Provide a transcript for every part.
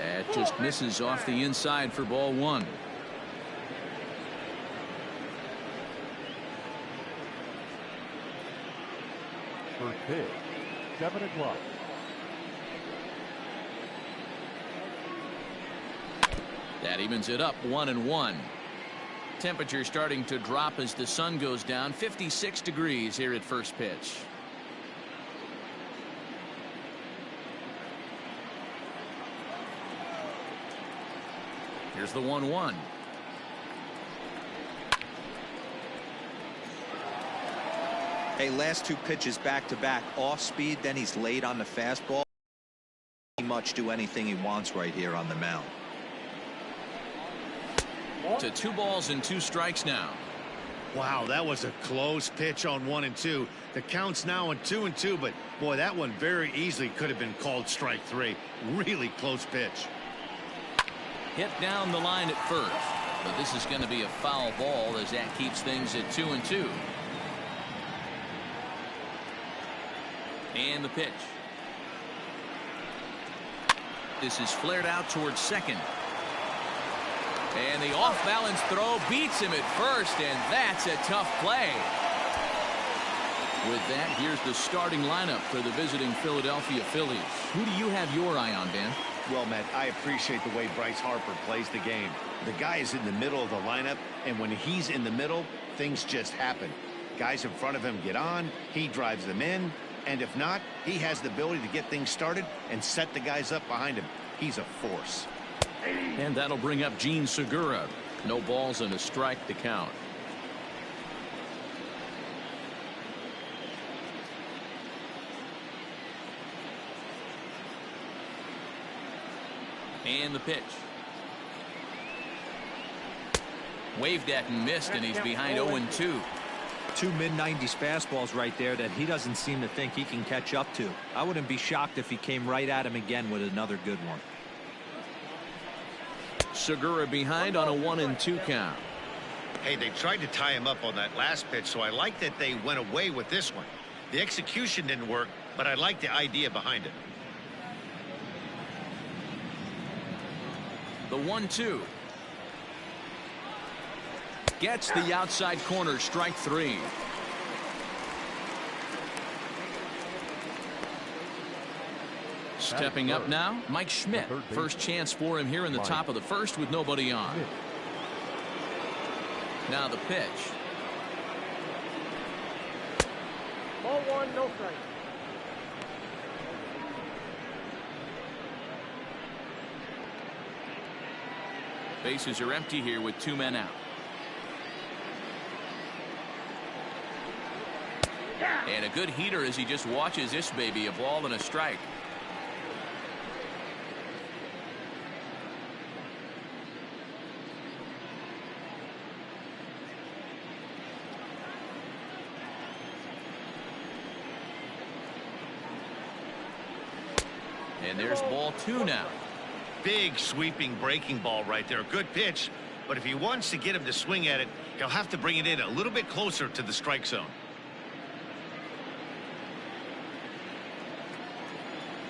That just misses off the inside for ball one. First pitch, 7 o'clock. That evens it up 1-1. Temperature starting to drop as the sun goes down. 56 degrees here at first pitch. Here's the 1-1. Hey, last 2 pitches back to back off speed, then he's late on the fastball. He much do anything he wants right here on the mound. To 2 balls and 2 strikes now. Wow, that was a close pitch on 1 and 2. The count's now on 2 and 2, but boy, that one very easily could have been called strike 3. Really close pitch. Hit down the line at first, but this is going to be a foul ball as that keeps things at 2 and 2. And the pitch. This is flared out towards second. And the off-balance throw beats him at first, and that's a tough play. With that, here's the starting lineup for the visiting Philadelphia Phillies. Who do you have your eye on, Dan? Well, Matt, I appreciate the way Bryce Harper plays the game. The guy is in the middle of the lineup, and when he's in the middle, things just happen. Guys in front of him get on, he drives them in, and if not, he has the ability to get things started and set the guys up behind him. He's a force. And that'll bring up Gene Segura. No balls and a strike to count. And the pitch. Waved at and missed, and he's behind 0-2. 2 mid-90s fastballs right there that he doesn't seem to think he can catch up to. I wouldn't be shocked if he came right at him again with another good one. Segura behind on a 1-2 count. Hey, they tried to tie him up on that last pitch, so I like that they went away with this one. The execution didn't work, but I like the idea behind it. The 1-2. Gets the outside corner, strike 3. Stepping up now, Mike Schmidt. First chance for him here in the top of the first with nobody on. Now the pitch. Ball 1, no strike. Bases are empty here with 2 men out. And a good heater as he just watches this baby, a ball and a strike. And there's ball 2 now. Big sweeping breaking ball right there. Good pitch, but if he wants to get him to swing at it, he'll have to bring it in a little bit closer to the strike zone.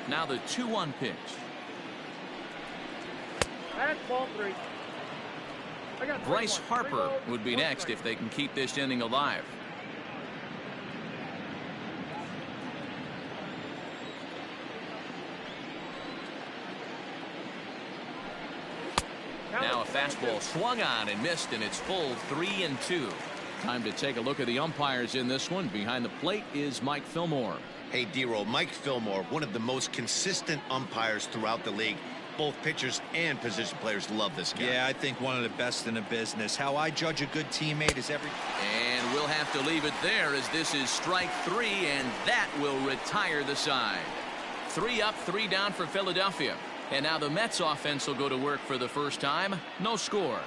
Now the 2-1 pitch. That's ball 3. Bryce Harper would be next if they can keep this inning alive. Now a fastball swung on and missed, and it's full 3-2. Time to take a look at the umpires in this one. Behind the plate is Mike Fillmore. Hey, D-Roll, Mike Fillmore, one of the most consistent umpires throughout the league. Both pitchers and position players love this guy. Yeah, I think one of the best in the business. How I judge a good teammate is every... And we'll have to leave it there as this is strike 3, and that will retire the side. 3 up, 3 down for Philadelphia. And now the Mets offense will go to work for the first time. No score.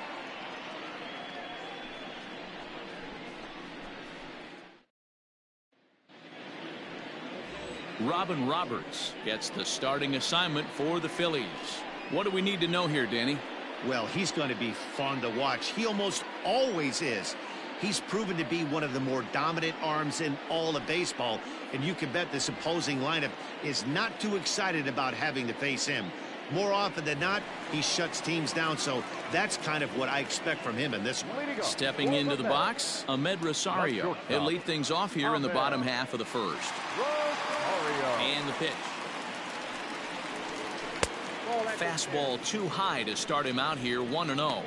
Robin Roberts gets the starting assignment for the Phillies. What do we need to know here, Danny? Well, he's going to be fun to watch. He almost always is. He's proven to be one of the more dominant arms in all of baseball, and you can bet this opposing lineup is not too excited about having to face him. More often than not, he shuts teams down, so that's kind of what I expect from him in this one. Stepping into the box, Ahmed Rosario. He'll lead things off here in the bottom half of the first. And the pitch. Fastball too high to start him out here, 1-0.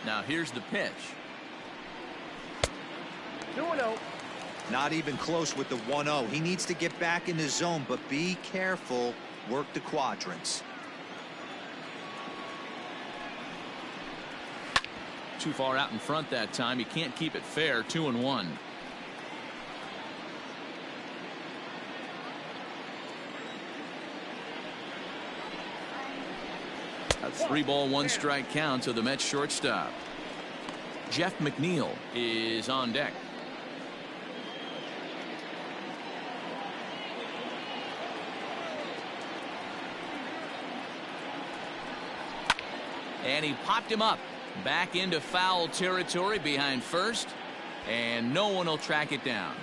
Now here's the pitch. 2-0. Not even close with the 1-0. He needs to get back in the zone, but be careful. Work the quadrants. Too far out in front that time. You can't keep it fair. 2-1. A 3-ball 1-strike count to the Mets shortstop. Jeff McNeil is on deck. And he popped him up. Back into foul territory behind first, and no one will track it down.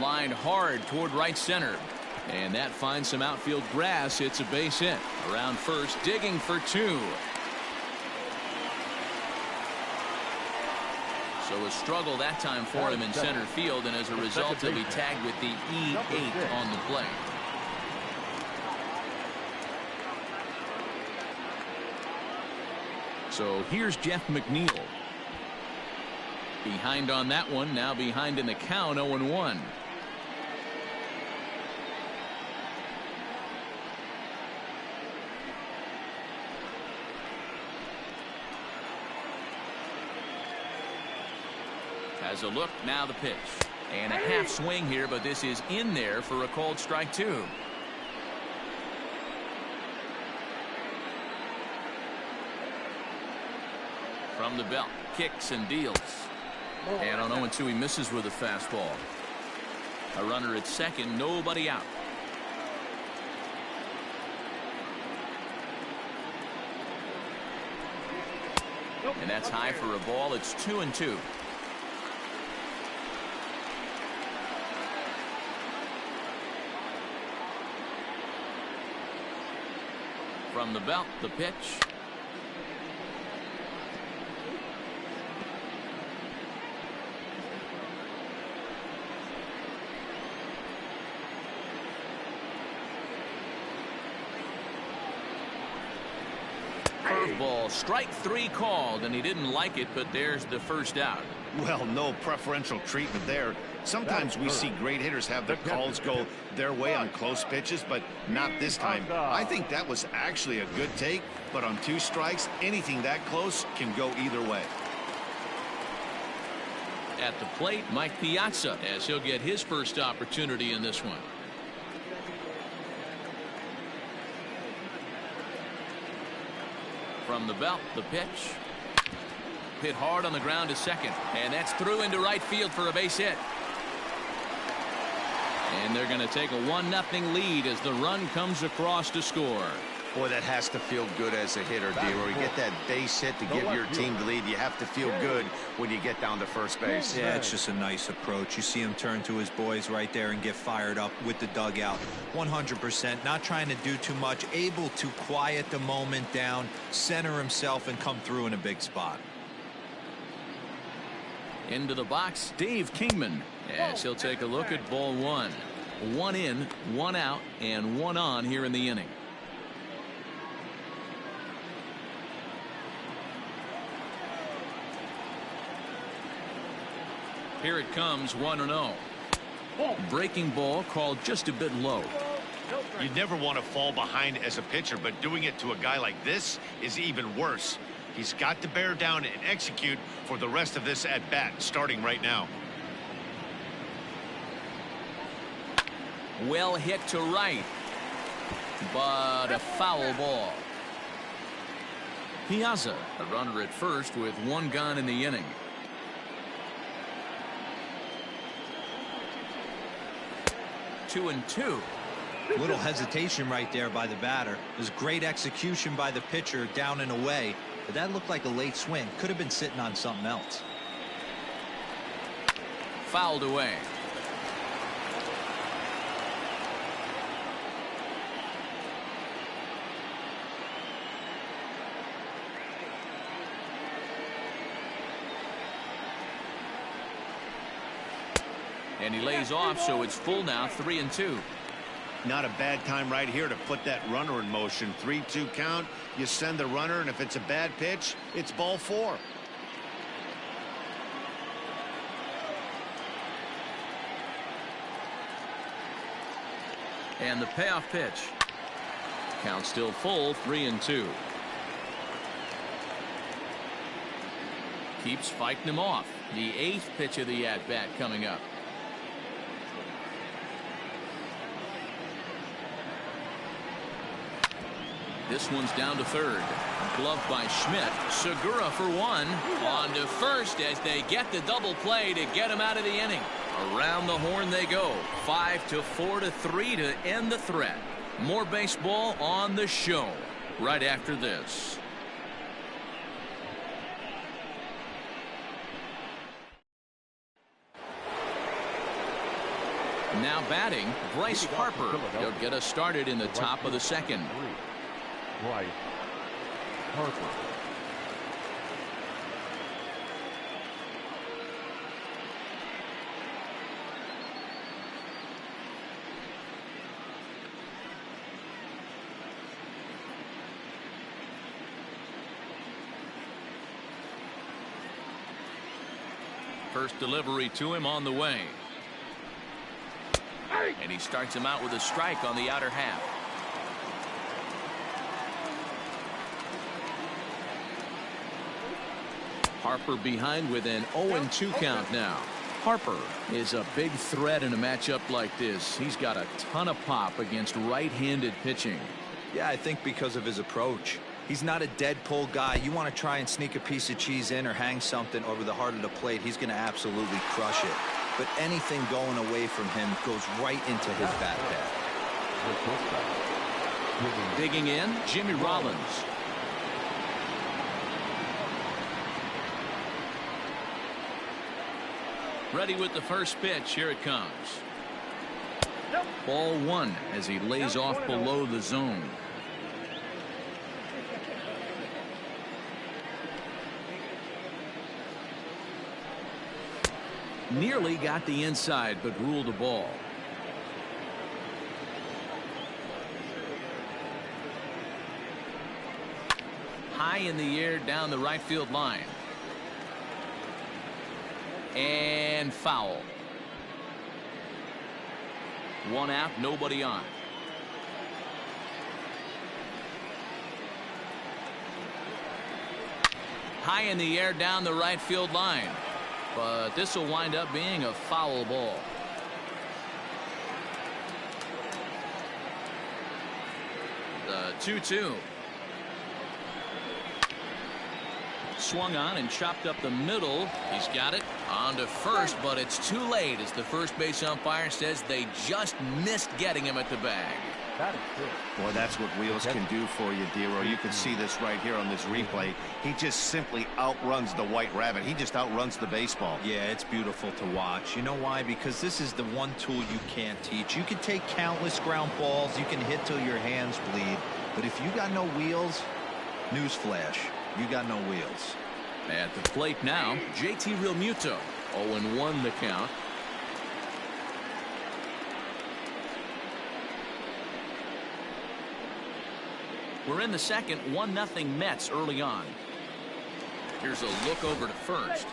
Lined hard toward right center, and that finds some outfield grass. It's a base hit. Around first, digging for 2. So a struggle that time for him in center field, and as a result he'll be tagged with the E8 on the play. So here's Jeff McNeil. Behind on that one, now behind in the count, 0-1. Has a look, now the pitch. And a half swing here, but this is in there for a called strike 2. From the belt, kicks and deals. And on 0-2, he misses with a fastball. A runner at second, nobody out. And that's high for a ball. It's 2-2. From the belt, the pitch. Curveball, strike 3 called, and he didn't like it, but there's the first out. Well, no preferential treatment there. Sometimes we see great hitters have their calls go their way on close pitches, but not this time. I think that was actually a good take, but on 2 strikes, anything that close can go either way. At the plate, Mike Piazza, as he'll get his first opportunity in this one. From the belt, the pitch. Hit hard on the ground to second, and that's through into right field for a base hit. And they're going to take a 1-0 lead as the run comes across to score. Boy, that has to feel good as a hitter, D-Roy. You get that base hit to give your team the lead. You have to feel good when you get down to first base. Yeah, it's just a nice approach. You see him turn to his boys right there and get fired up with the dugout. 100%, not trying to do too much, able to quiet the moment down, center himself, and come through in a big spot. Into the box, Dave Kingman, as he'll take a look at ball 1. 1 in, 1 out, and 1 on here in the inning. Here it comes, 1-0. Breaking ball called just a bit low. You never want to fall behind as a pitcher, but doing it to a guy like this is even worse. He's got to bear down and execute for the rest of this at bat, starting right now. Well hit to right, but a foul ball. Piazza, a runner at first with 1 gone in the inning. Two and 2. Little hesitation right there by the batter. There's great execution by the pitcher down and away, but that looked like a late swing. Could have been sitting on something else. Fouled away. And he lays off, so it's full now, 3-2. Not a bad time right here to put that runner in motion. 3-2 count. You send the runner, and if it's a bad pitch, it's ball 4. And the payoff pitch. Count still full, 3-2. Keeps fighting him off. The 8th pitch of the at-bat coming up. This one's down to third. Gloved by Schmidt. Segura for 1. On to first as they get the double play to get him out of the inning. Around the horn they go. 5-4-3 to end the threat. More baseball on the show right after this. Now batting, Bryce Harper. He'll get us started in the top of the second. Bryce Harper. First delivery to him on the way. And he starts him out with a strike on the outer half. Harper behind with an 0-2 count now. Harper is a big threat in a matchup like this. He's got a ton of pop against right-handed pitching. Yeah, I think because of his approach. He's not a dead pull guy. You want to try and sneak a piece of cheese in or hang something over the heart of the plate, he's going to absolutely crush it. But anything going away from him goes right into his bat pad. Digging in, Jimmy Rollins. Ready with the first pitch. Here it comes. Ball 1 as he lays off below the zone. Nearly got the inside, but ruled a ball. High in the air down the right field line. And foul. 1 out, nobody on. High in the air down the right field line. But this will wind up being a foul ball. The 2-2. Swung on and chopped up the middle. He's got it on to first, but it's too late as the first base umpire says they just missed getting him at the bag. That is good. Boy, that's what wheels can do for you, Dero. You can see this right here on this replay. He just simply outruns the white rabbit. He just outruns the baseball. Yeah, it's beautiful to watch. You know why? Because this is the one tool you can't teach. You can take countless ground balls. You can hit till your hands bleed. But if you got no wheels, newsflash, you got no wheels. At the plate now, JT Realmuto. 0-1 the count. We're in the second, 1-0 Mets early on. Here's a look over to first.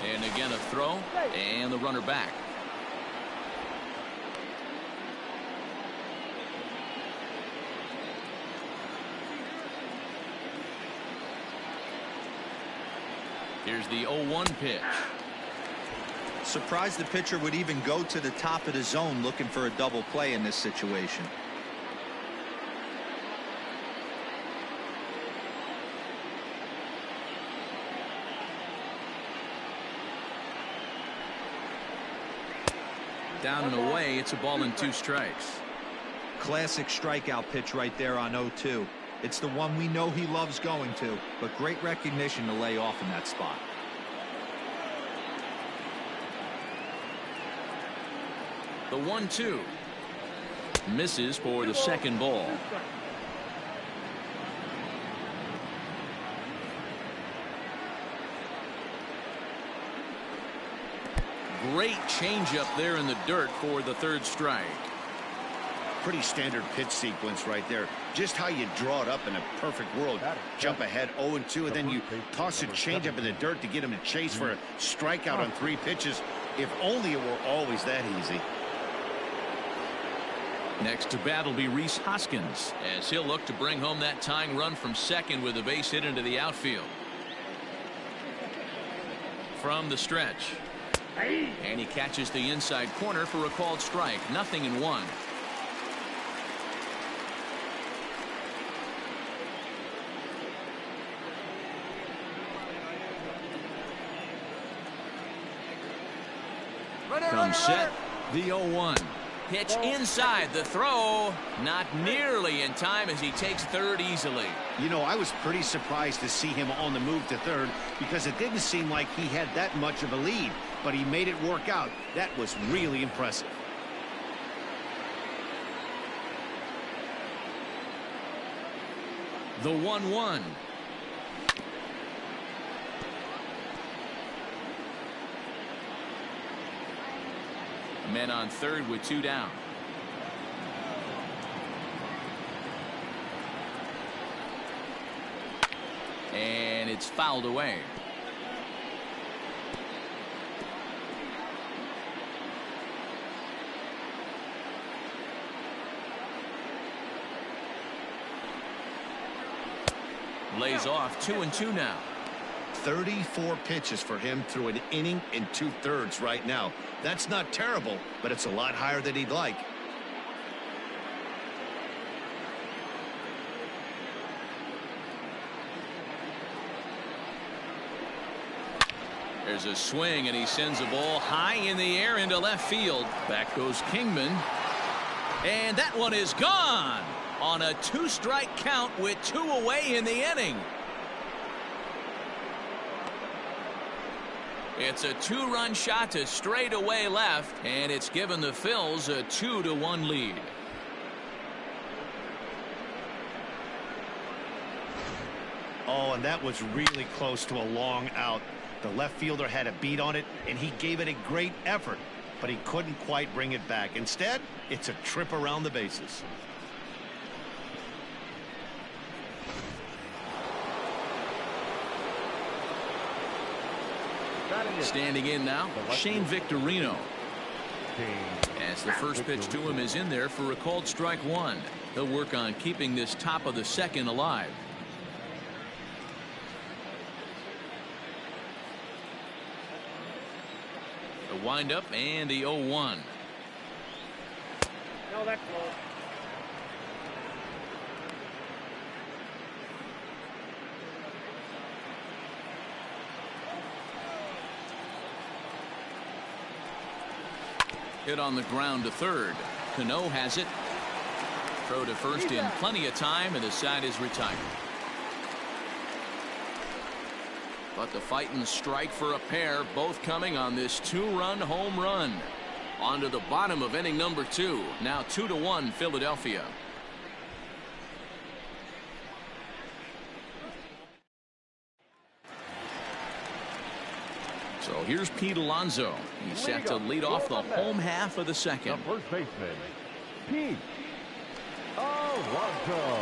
And again a throw, and the runner back. Here's the 0-1 pitch. Surprised the pitcher would even go to the top of the zone looking for a double play in this situation. Down and away. It's a ball and 2 strikes. Classic strikeout pitch right there on 0-2. It's the one we know he loves going to, but great recognition to lay off in that spot. The 1-2 misses for the second ball. Great changeup there in the dirt for the 3rd strike. Pretty standard pitch sequence right there. Just how you draw it up in a perfect world. Jump ahead 0-2, and then you toss a changeup in the dirt to get him to chase for a strikeout on 3 pitches. If only it were always that easy. Next to bat will be Rhys Hoskins, as he'll look to bring home that tying run from second with a base hit into the outfield. From the stretch. And he catches the inside corner for a called strike. 0-1. Comes set. The 0-1. Pitch inside. The throw not nearly in time as he takes 3rd easily. You know, I was pretty surprised to see him on the move to 3rd because it didn't seem like he had that much of a lead, but he made it work out. That was really impressive. The 1-1. Men on 3rd with 2 down. And it's fouled away. Lays off 2-2 now. 34 pitches for him through an inning and 2/3 right now. That's not terrible, but it's a lot higher than he'd like. There's a swing, and he sends a ball high in the air into left field. Back goes Kingman. And that one is gone on a 2-strike count with 2 away in the inning. It's a 2-run shot to straightaway left, and it's given the Phils a 2-1 lead. Oh, and that was really close to a long out. The left fielder had a beat on it, and he gave it a great effort, but he couldn't quite bring it back. Instead, it's a trip around the bases. Standing in now, Shane Victorino. As the first pitch to him is in there for a called strike 1. He'll work on keeping this top of the 2nd alive. The windup and the 0-1. No, that's low. Hit on the ground to 3rd. Cano has it. Throw to first in plenty of time, and the side is retired. But the fight and strike for a pair, both coming on this 2-run home run. On to the bottom of inning number 2. Now 2-1 Philadelphia. So here's Pete Alonso. He's set to lead off the home half of the 2nd. The first baseman, Pete Alonso.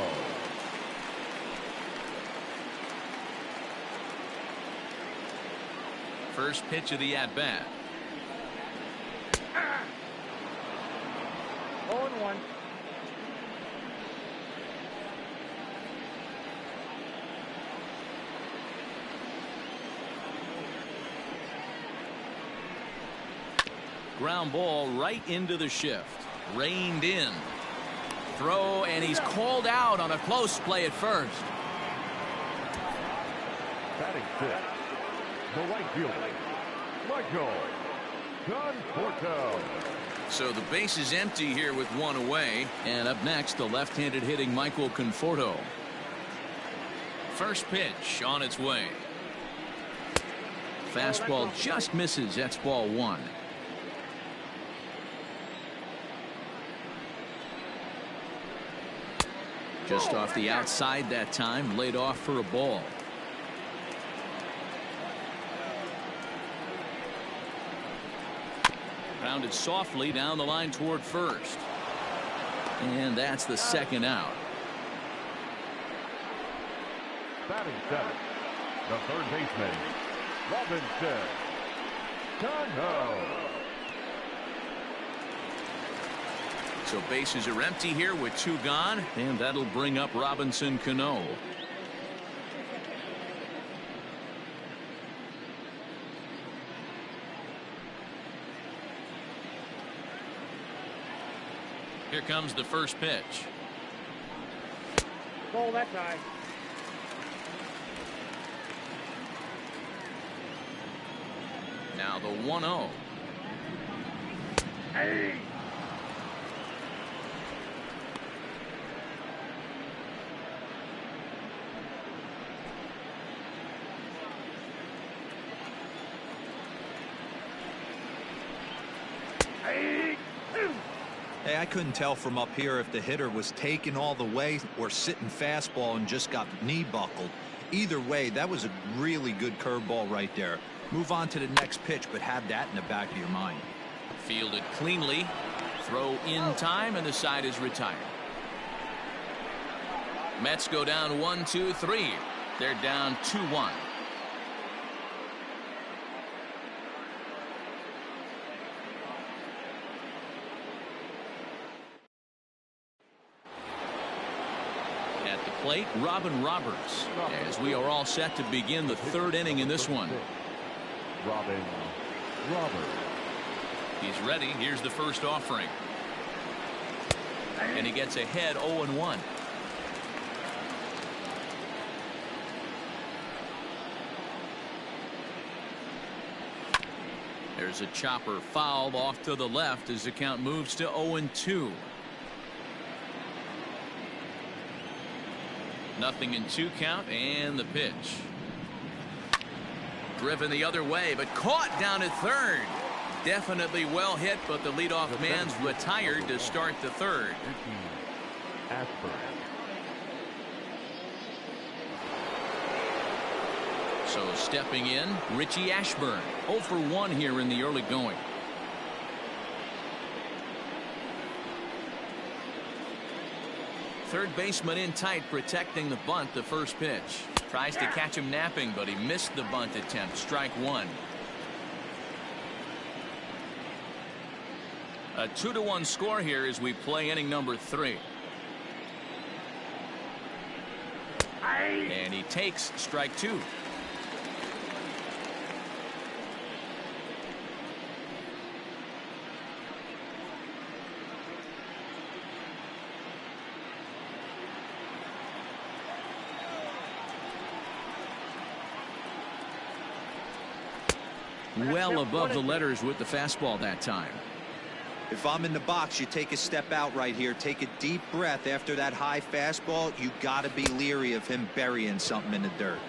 First pitch of the at-bat. 0-1. Ground ball right into the shift. Reined in. Throw, and he's called out on a close play at first. Batting 5th, the right fielder, Michael Conforto. So the base is empty here with one away. And up next, the left-handed hitting Michael Conforto. First pitch on its way. Fastball just misses. That's ball one. Just off the outside that time, laid off for a ball. Grounded softly down the line toward first. And that's the second out. Batting seventh, the third baseman, Robinson Cano. So bases are empty here with two gone, and that'll bring up Robinson Cano. Here comes the first pitch. Ball that time. Now the 1-0. Hey. Hey, I couldn't tell from up here if the hitter was taking all the way or sitting fastball and just got knee buckled. Either way, that was a really good curveball right there. Move on to the next pitch, but have that in the back of your mind. Fielded cleanly. Throw in time, and the side is retired. Mets go down 1-2-3. They're down 2-1. At the plate, Robin Roberts, as we are all set to begin the third inning in this one. Robin Roberts. He's ready. Here's the first offering. And he gets ahead 0-1. There's a chopper foul off to the left as the count moves to 0-2. Nothing in 2 count, and the pitch. Driven the other way, but caught down at third. Definitely well hit, but the leadoff man's retired to start the third. So stepping in, Richie Ashburn. 0 for 1 here in the early going. Third baseman in tight, protecting the bunt. The first pitch. Tries to catch him napping, but he missed the bunt attempt. Strike one. A 2-1 score here as we play inning number 3. And he takes strike 2. Well above the letters with the fastball that time. If I'm in the box, you take a step out right here. Take a deep breath after that high fastball. You got to be leery of him burying something in the dirt.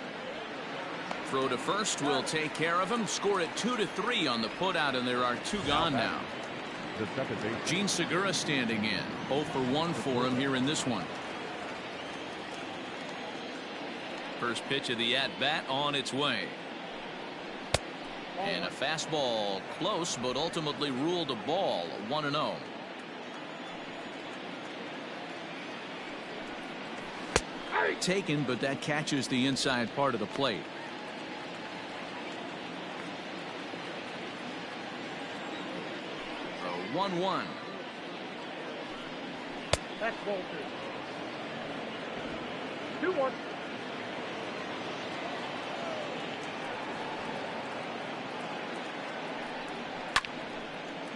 Throw to first will take care of him. Score it 2-3 on the putout, and there are 2 gone now. The second base. Gene Segura standing in. 0 for 1 for him here in this one. First pitch of the at-bat on its way. And a fastball close, but ultimately ruled a ball. 1-0. Taken, but that catches the inside part of the plate. So 1-1. That's ball 2. 2-1.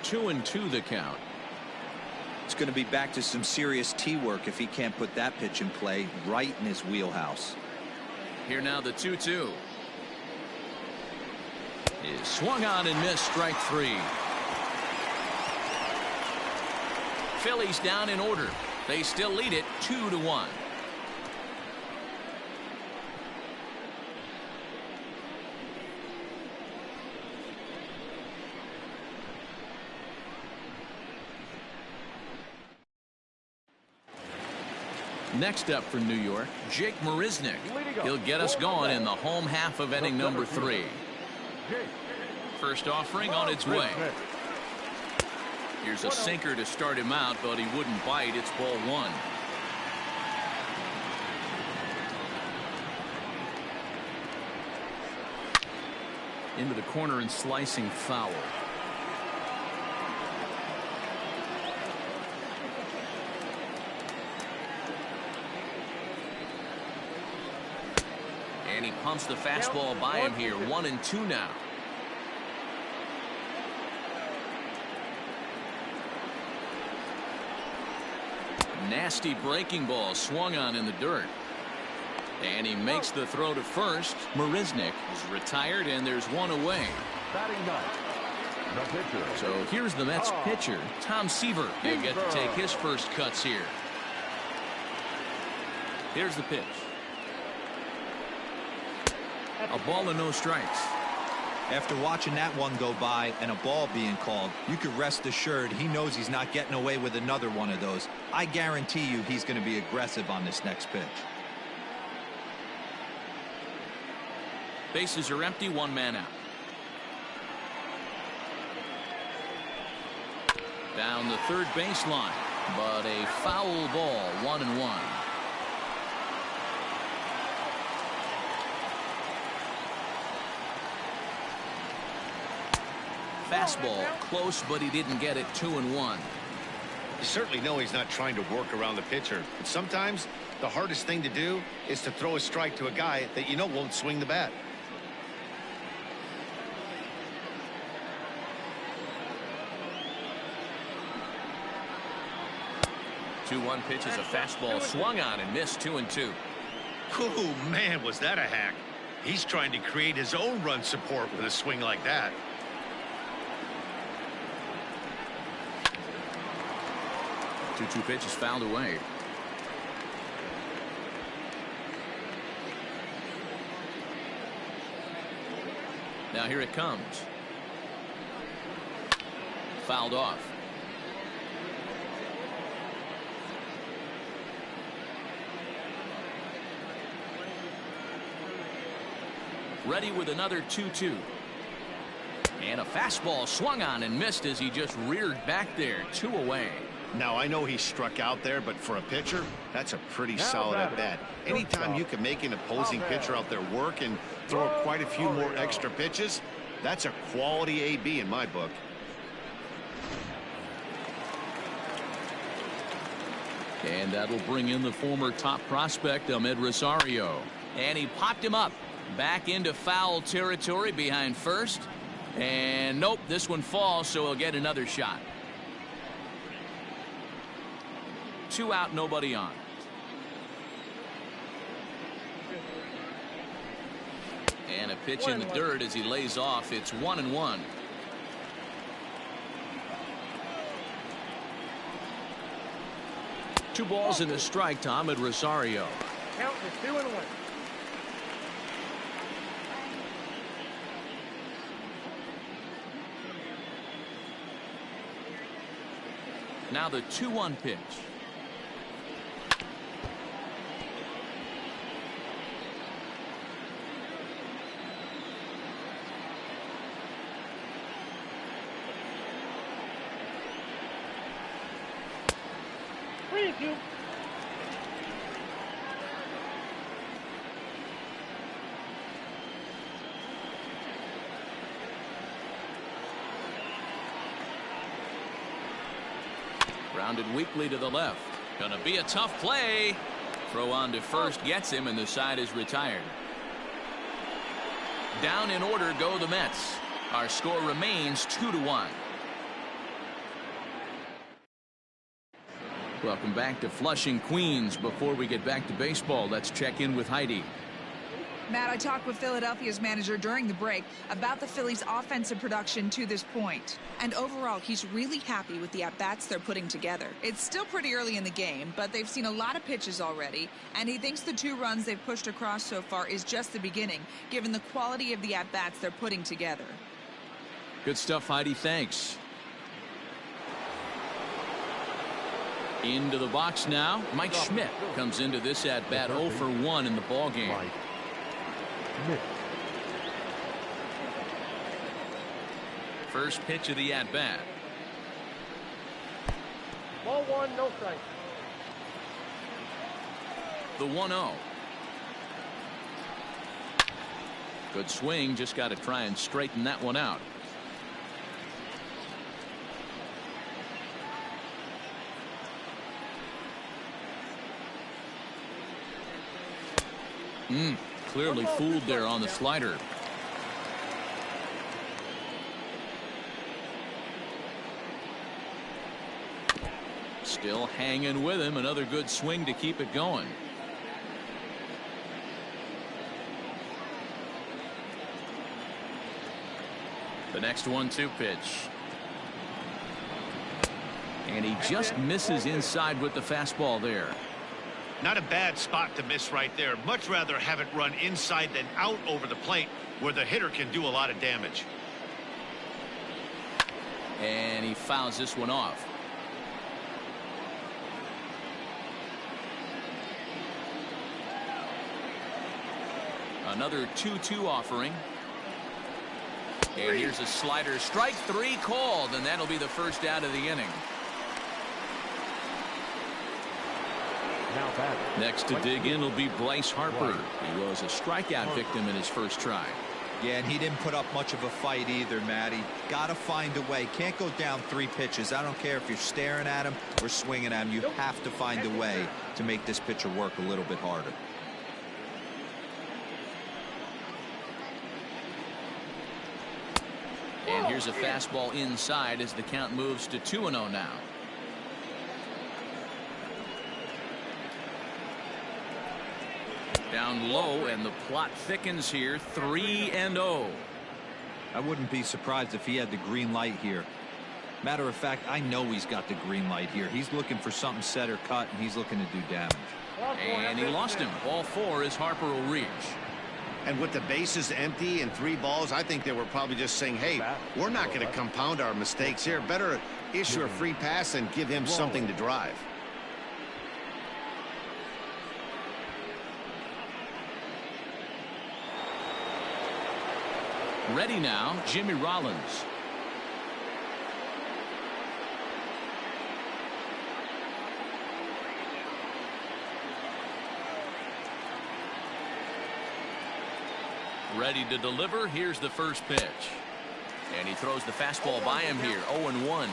Two and 2 the count. It's going to be back to some serious tee work if he can't put that pitch in play right in his wheelhouse. Here now the 2-2 is swung on and missed. Strike 3. Phillies down in order. They still lead it 2-1. Next up for New York, Jake Marisnick. He'll get us going in the home half of inning number 3. First offering on its way. Here's a sinker to start him out, but he wouldn't bite. It's ball 1. Into the corner and slicing foul. And he pumps the fastball by him here. 1-2 now. Nasty breaking ball swung on in the dirt. And he makes the throw to first. Marisnick is retired, and there's one away. Batting ninth, the pitcher. So here's the Mets pitcher, Tom Seaver. He'll get to take his first cuts here. Here's the pitch. A ball and no strikes. After watching that one go by and a ball being called, you could rest assured he knows he's not getting away with another one of those. I guarantee you he's going to be aggressive on this next pitch. Bases are empty, one man out. Down the third baseline, but a foul ball. 1-1. Fastball close, but he didn't get it. 2-1. You certainly know he's not trying to work around the pitcher, but sometimes the hardest thing to do is to throw a strike to a guy that you know won't swing the bat. 2-1 pitch is a fastball swung on and missed. 2-2. Oh man, was that a hack. He's trying to create his own run support with a swing like that. Two pitch is fouled away. Now here it comes. Fouled off. Ready with another 2-2. And a fastball swung on and missed as he just reared back there. 2 away. Now I know he struck out there, but for a pitcher, that's a pretty solid at bat. Anytime you can make an opposing pitcher out there work and throw quite a few more extra pitches, that's a quality AB in my book. And that'll bring in the former top prospect, Ahmed Rosario. And he popped him up back into foul territory behind first. And nope, this one falls, so he'll get another shot. 2 out, nobody on. And a pitch in the dirt as he lays off. It's 1-1. Two balls and a strike to Ahmed Rosario. Count is 2-1. Now the 2-1 pitch. Rounded weakly to the left. Gonna be a tough play. Throw on to first gets him, and the side is retired. Down in order go the Mets. Our score remains 2-1. Welcome back to Flushing, Queens. Before we get back to baseball, let's check in with Heidi. Matt, I talked with Philadelphia's manager during the break about the Phillies' offensive production to this point. And overall, he's really happy with the at-bats they're putting together. It's still pretty early in the game, but they've seen a lot of pitches already, and he thinks the 2 runs they've pushed across so far is just the beginning, given the quality of the at-bats they're putting together. Good stuff, Heidi. Thanks. Into the box now. Mike Schmidt comes into this at-bat 0 for 1 in the ballgame. First pitch of the at-bat. Ball 1, no strike. The 1-0. Good swing. Just got to try and straighten that one out. Clearly fooled there on the slider. Still hanging with him. Another good swing to keep it going. The next 1-2 pitch. And he just misses inside with the fastball there. Not a bad spot to miss right there. Much rather have it run inside than out over the plate where the hitter can do a lot of damage. And he fouls this one off. Another 2-2 offering. And here's a slider. Strike 3 called, and that'll be the first out of the inning. Next to dig in will be Bryce Harper. He was a strikeout victim in his first try. Yeah, and he didn't put up much of a fight either, Matty. Got to find a way. Can't go down 3 pitches. I don't care if you're staring at him or swinging at him. You have to find a way to make this pitcher work a little bit harder. And here's a fastball inside as the count moves to 2-0 now. Down low, and the plot thickens here. 3-0. I wouldn't be surprised if he had the green light here. Matter of fact, I know he's got the green light here. He's looking for something set or cut, and he's looking to do damage. And he lost him. Ball 4 as Harper will reach. And with the bases empty and 3 balls, I think they were probably just saying, hey, we're not going to compound our mistakes here. Better issue a free pass and give him something to drive. Ready now, Jimmy Rollins. Ready to deliver. Here's the first pitch. And he throws the fastball by him here. 0-1.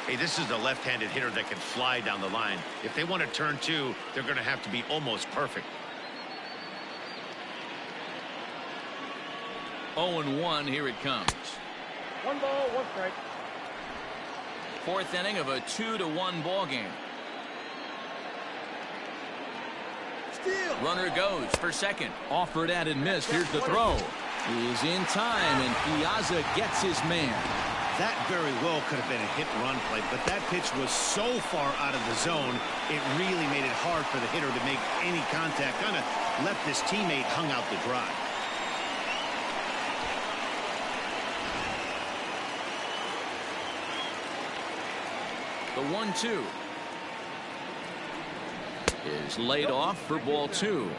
Hey, this is a left-handed hitter that can fly down the line. If they want to turn 2, they're going to have to be almost perfect. 0-1. Here it comes. 1 ball, 1 strike. 4th inning of a 2-1 ball game. Runner goes for second. Offered at and missed. Here's the throw. He's in time, and Piazza gets his man. That very well could have been a hit-run play, but that pitch was so far out of the zone, it really made it hard for the hitter to make any contact. Kind of left his teammate hung out to dry. The 1-2 is laid off for ball 2.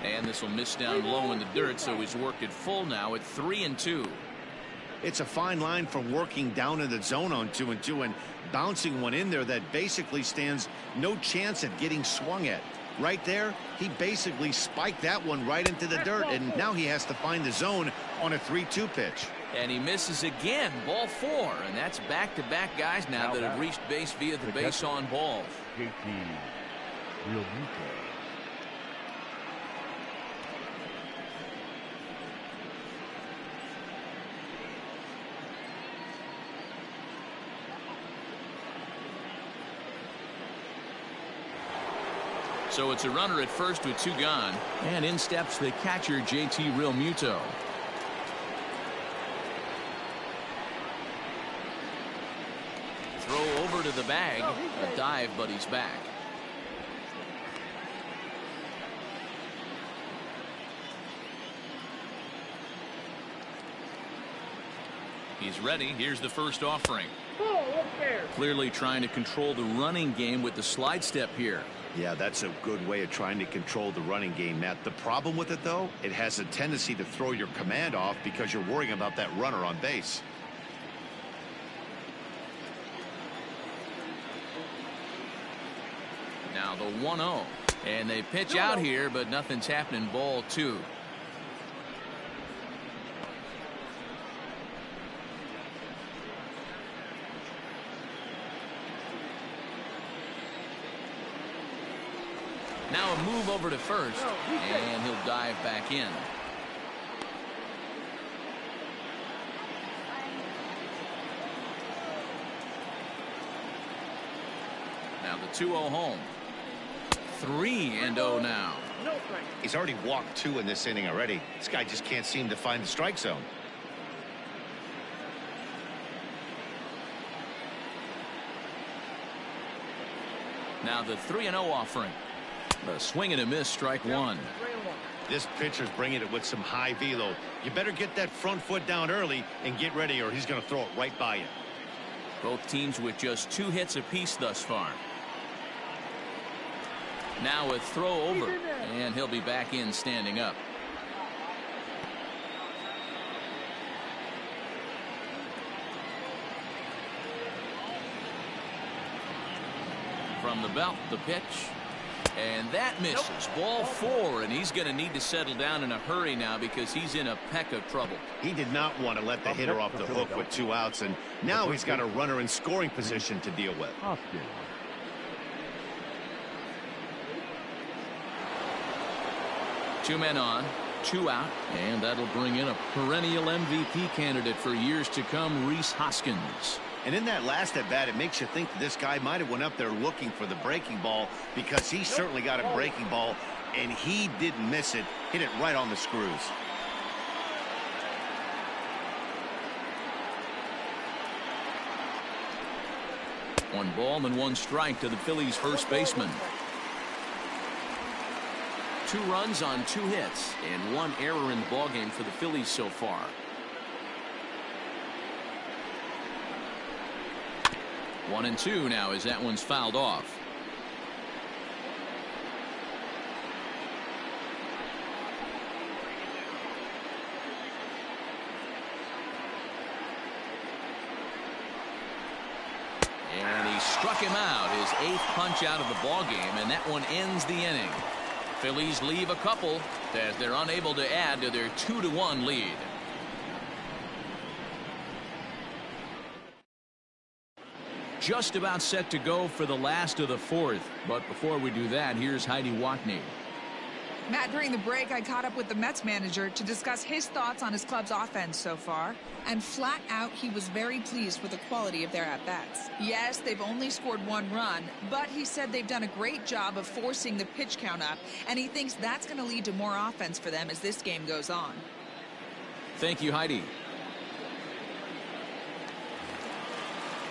And this will miss down low in the dirt, so he's worked it full now at 3-2. It's a fine line from working down in the zone on 2-2 and bouncing one in there that basically stands no chance at getting swung at. Right there, he basically spiked that one right into the dirt, and now he has to find the zone on a 3-2 pitch. And he misses again. Ball 4, and that's back-to-back guys now that have reached base via the base on balls. So it's a runner at first with 2 gone. And in steps the catcher, JT Realmuto. Throw over to the bag. A dive, but he's back. He's ready. Here's the first offering. Clearly trying to control the running game with the slide step here. Yeah, that's a good way of trying to control the running game, Matt. The problem with it, though, it has a tendency to throw your command off because you're worrying about that runner on base. Now the 1-0. And they pitch out here, but nothing's happening. Ball 2. Now a move over to first, and he'll dive back in. Now the 2-0 home. 3-0 now. He's already walked 2 in this inning already. This guy just can't seem to find the strike zone. Now the 3-0 offering. A swing and a miss, strike 1. This pitcher's bringing it with some high velo. You better get that front foot down early and get ready, or he's going to throw it right by you. Both teams with just 2 hits apiece thus far. Now a throw over, and he'll be back in standing up. From the belt, the pitch. And that misses. Ball 4, and he's going to need to settle down in a hurry now because he's in a peck of trouble. He did not want to let the hitter off the hook with 2 outs, and now he's got a runner in scoring position to deal with. 2 men on, 2 out, and that'll bring in a perennial MVP candidate for years to come, Rhys Hoskins. And in that last at bat, it makes you think that this guy might have went up there looking for the breaking ball, because he certainly got a breaking ball, and he didn't miss it. Hit it right on the screws. One ball and 1 strike to the Phillies' first baseman. 2 runs on 2 hits and 1 error in the ballgame for the Phillies so far. One and 2 now as that one's fouled off. And he struck him out, his 8th punch out of the ballgame, and that one ends the inning. Phillies leave a couple as they're unable to add to their 2-1 lead. Just about set to go for the last of the 4th. But before we do that, here's Heidi Watney. Matt, during the break, I caught up with the Mets manager to discuss his thoughts on his club's offense so far. And flat out, he was very pleased with the quality of their at-bats. Yes, they've only scored 1 run, but he said they've done a great job of forcing the pitch count up, and he thinks that's going to lead to more offense for them as this game goes on. Thank you, Heidi.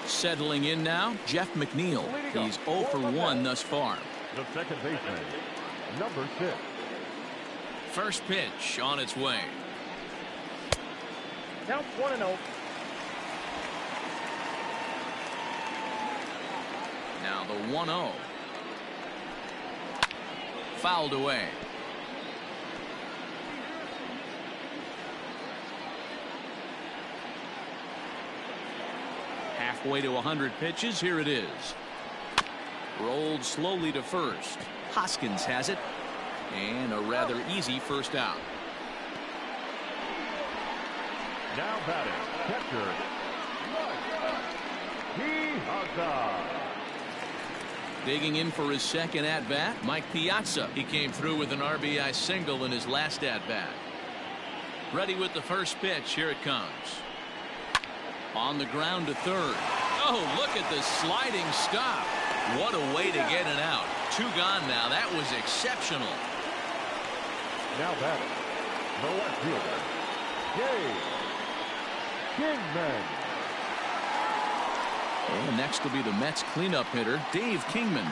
Settling in now, Jeff McNeil. He's 0 for 1 thus far. The second baseman, number 6. First pitch on its way. Count 1-0. Now the 1-0. Fouled away. Halfway to 100 pitches. Here it is. Rolled slowly to first. Hoskins has it. And a rather easy first out. Now batting, catcher, Piazza. Digging in for his second at-bat, Mike Piazza. He came through with an RBI single in his last at-bat. Ready with the first pitch. Here it comes. On the ground to third. Oh, look at the sliding stop. What a way to get it out. Two gone now. That was exceptional. Now batting, the left fielder, Dave Kingman. And next will be the Mets cleanup hitter, Dave Kingman.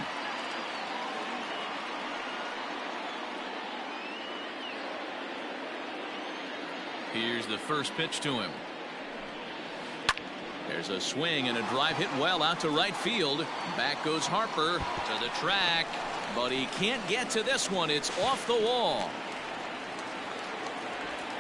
Here's the first pitch to him. There's a swing and a drive hit well out to right field. Back goes Harper to the track, but he can't get to this one. It's off the wall.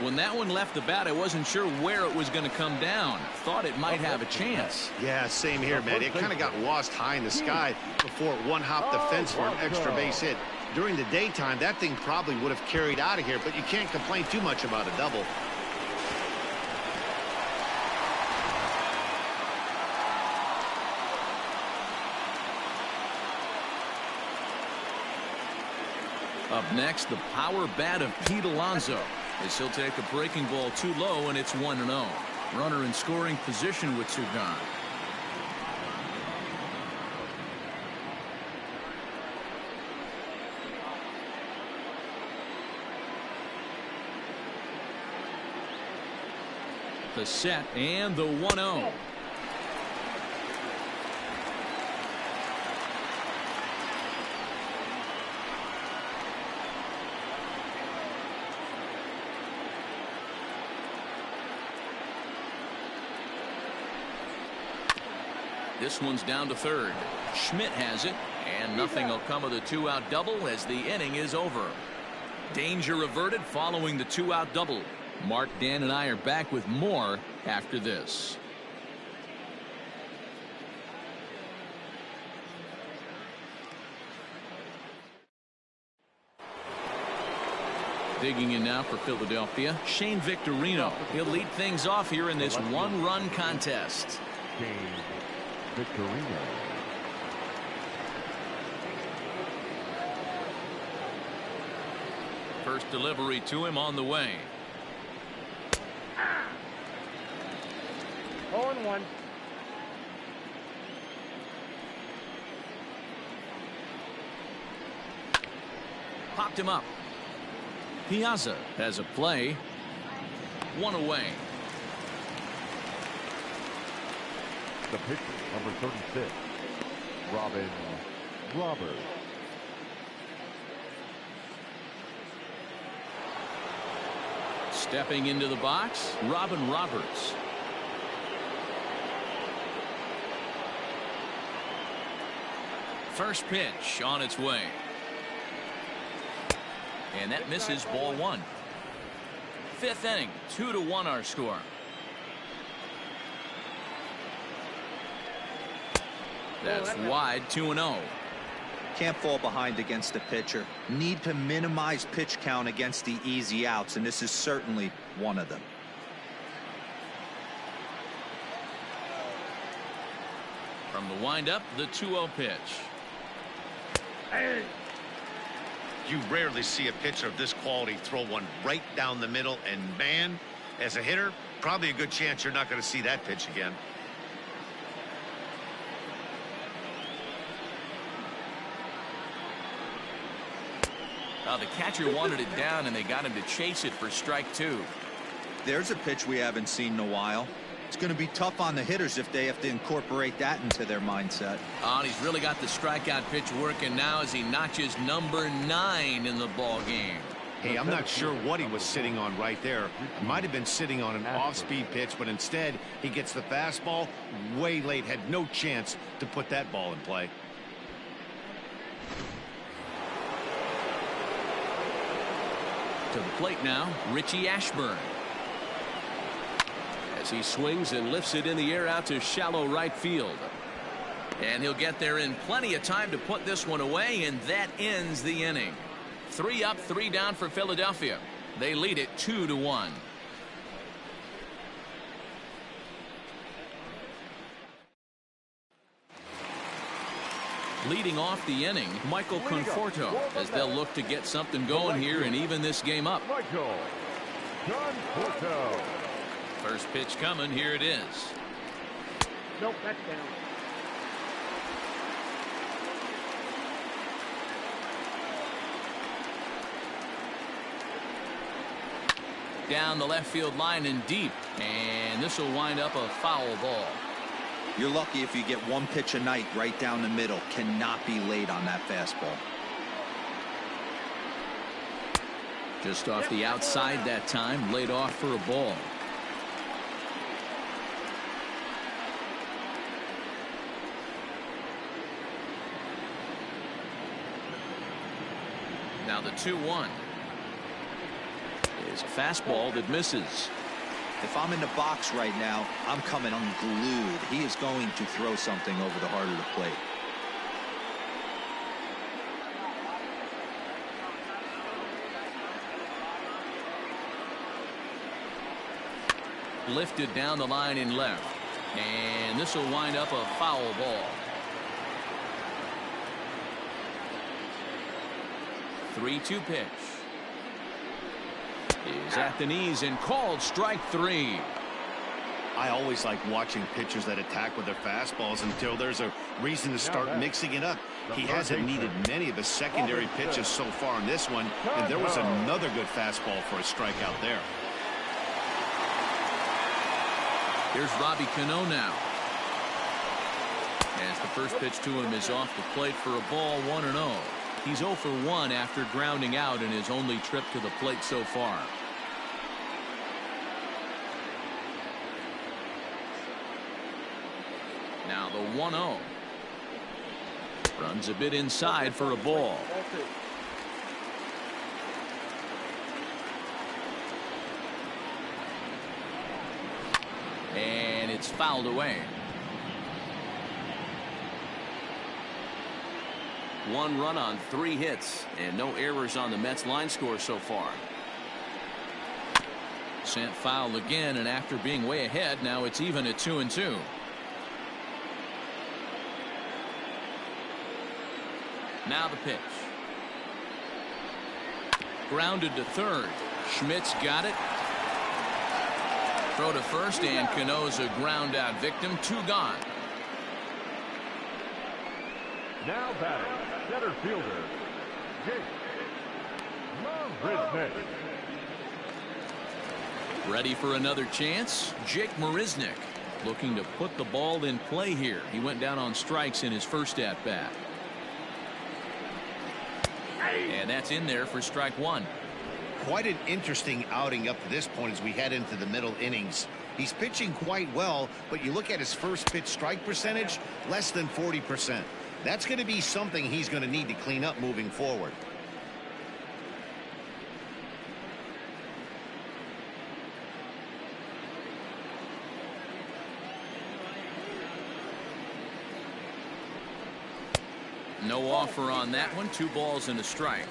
When that one left the bat, I wasn't sure where it was going to come down. Thought it might have a chance. Yeah, same here, man. It kind of got lost high in the sky before it one-hopped the fence for an extra base hit. During the daytime, that thing probably would have carried out of here, but you can't complain too much about a double. Up next, the power bat of Pete Alonso, as he'll take a breaking ball too low, and it's 1-0. Runner in scoring position with two gone. The set and the 1-0. This one's down to third. Schmidt has it, and nothing will come of the two-out double as the inning is over. Danger averted following the two-out double. Mark, Dan, and I are back with more after this. Digging in now for Philadelphia, Shane Victorino. He'll lead things off here in this one-run contest. Victorino. First delivery to him on the way. 0-1. Popped him up. Piazza has a play. One away. The pitcher, number 36, Robin Roberts. Stepping into the box, Robin Roberts. First pitch on its way. And that misses, ball one. Fifth inning, 2-1 our score. That's wide, 2-0. Can't fall behind against the pitcher. Need to minimize pitch count against the easy outs, and this is certainly one of them. From the windup, the 2-0 pitch. You rarely see a pitcher of this quality throw one right down the middle, and man, as a hitter, probably a good chance you're not going to see that pitch again. The catcher wanted it down, and they got him to chase it for strike two. There's a pitch we haven't seen in a while. It's going to be tough on the hitters if they have to incorporate that into their mindset. And he's really got the strikeout pitch working now as he notches number 9 in the ball game. Hey, I'm not sure what he was sitting on right there. He might have been sitting on an off-speed pitch, but instead he gets the fastball way late. Had no chance to put that ball in play. To the plate now, Richie Ashburn. As he swings and lifts it in the air out to shallow right field. And he'll get there in plenty of time to put this one away, and that ends the inning. 3 up, 3 down for Philadelphia. They lead it 2-1. Leading off the inning, Michael Conforto, as they'll look to get something going here and even this game up. Michael Conforto. First pitch coming, here it is. Nope, that's down. Down the left field line and deep. And this will wind up a foul ball. You're lucky if you get one pitch a night right down the middle. Cannot be late on that fastball. Just off the outside that time, laid off for a ball. Now the 2-1 is a fastball that misses. If I'm in the box right now, I'm coming unglued. He is going to throw something over the heart of the plate. Lifted down the line in left. And this will wind up a foul ball. 3-2 pitch. Is at the knees and called strike 3. I always like watching pitchers that attack with their fastballs until there's a reason to start mixing it up. He hasn't needed many of his secondary pitches so far in this one, and there was another good fastball for a strikeout there. Here's Robbie Cano now. As the first pitch to him is off the plate for a ball, 1-0. He's 0 for 1 after grounding out in his only trip to the plate so far. Now the 1-0. Runs a bit inside for a ball. And it's fouled away. 1 run on 3 hits and no errors on the Mets line score so far. Sent foul again, and after being way ahead, now it's even at 2-2. Now the pitch. Grounded to third. Schmidt's got it. Throw to first, and Cano's a ground out victim. 2 gone. Now batting, center fielder, Jake Marisnick. Ready for another chance. Jake Marisnick looking to put the ball in play here. He went down on strikes in his first at bat. And that's in there for strike 1. Quite an interesting outing up to this point as we head into the middle innings. He's pitching quite well, but you look at his first pitch strike percentage, less than 40%. That's going to be something he's going to need to clean up moving forward. No offer on that one. 2 balls and a strike.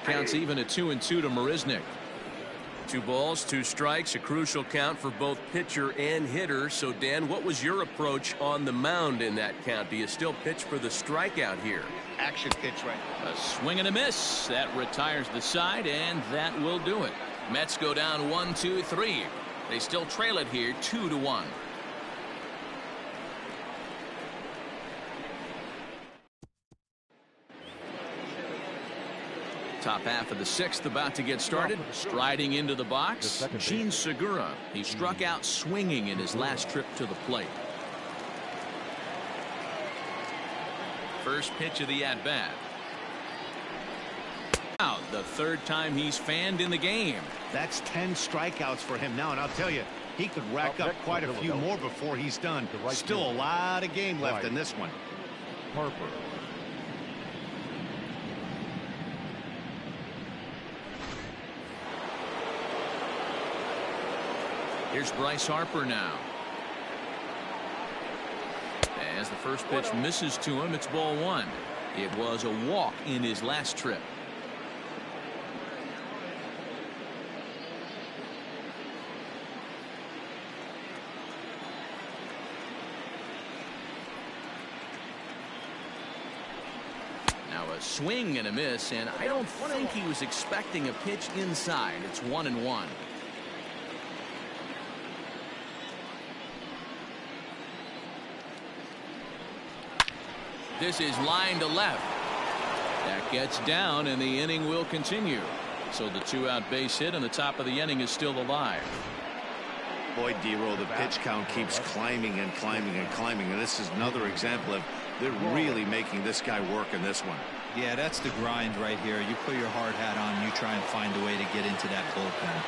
Counts even at 2-2 to Marisnick. 2 balls, 2 strikes, a crucial count for both pitcher and hitter. So, Dan, what was your approach on the mound in that count? Do you still pitch for the strikeout here? Action pitch right. A swing and a miss. That retires the side, and that will do it. Mets go down 1-2-3. They still trail it here 2-1. Top half of the 6th about to get started. Striding into the box, Gene Segura. He struck out swinging in his last trip to the plate. First pitch of the at-bat. Now, the 3rd time he's fanned in the game. That's 10 strikeouts for him now, and I'll tell you, he could rack up quite a few more before he's done. Still a lot of game left in this one. Harper. Here's Bryce Harper now. As the first pitch misses to him, it's ball 1. It was a walk in his last trip. Now a swing and a miss, and I don't think he was expecting a pitch inside. It's 1-1. This is line to left. That gets down, and the inning will continue. So the 2-out base hit, and the top of the inning is still alive. Boy, D-Roll, the pitch count keeps climbing and climbing and climbing, and this is another example of they're really making this guy work in this one. Yeah, that's the grind right here. You put your hard hat on, you try and find a way to get into that bullpen.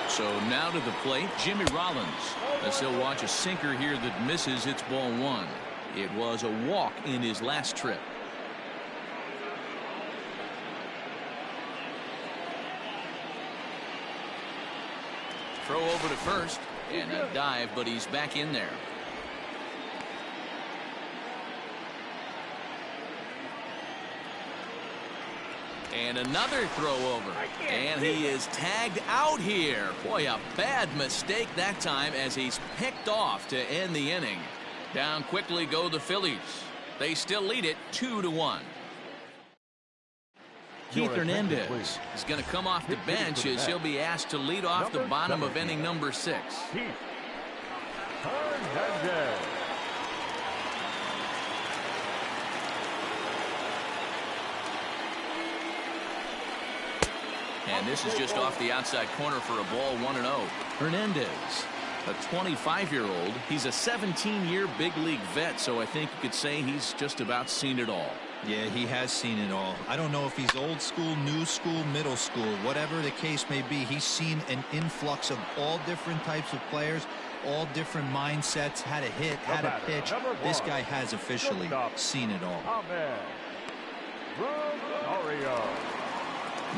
So now to the plate, Jimmy Rollins, as he'll watch a sinker here that misses. It's ball 1. It was a walk in his last trip. Throw over to first, and a dive, but he's back in there. And another throw over, and he is tagged out here. Boy, a bad mistake that time as he's picked off to end the inning. Down quickly go the Phillies. They still lead it 2-1. Keith Hernandez is going to come off the bench as he'll be asked to lead off the bottom of inning number 6. Hernandez. And this is just off the outside corner for a ball, 1-0. Hernandez, a 25-year-old. He's a 17-year big league vet, so I think you could say he's just about seen it all. Yeah, he has seen it all. I don't know if he's old school, new school, middle school, whatever the case may be. He's seen an influx of all different types of players, all different mindsets, how to hit, how to pitch. This guy has officially seen it all.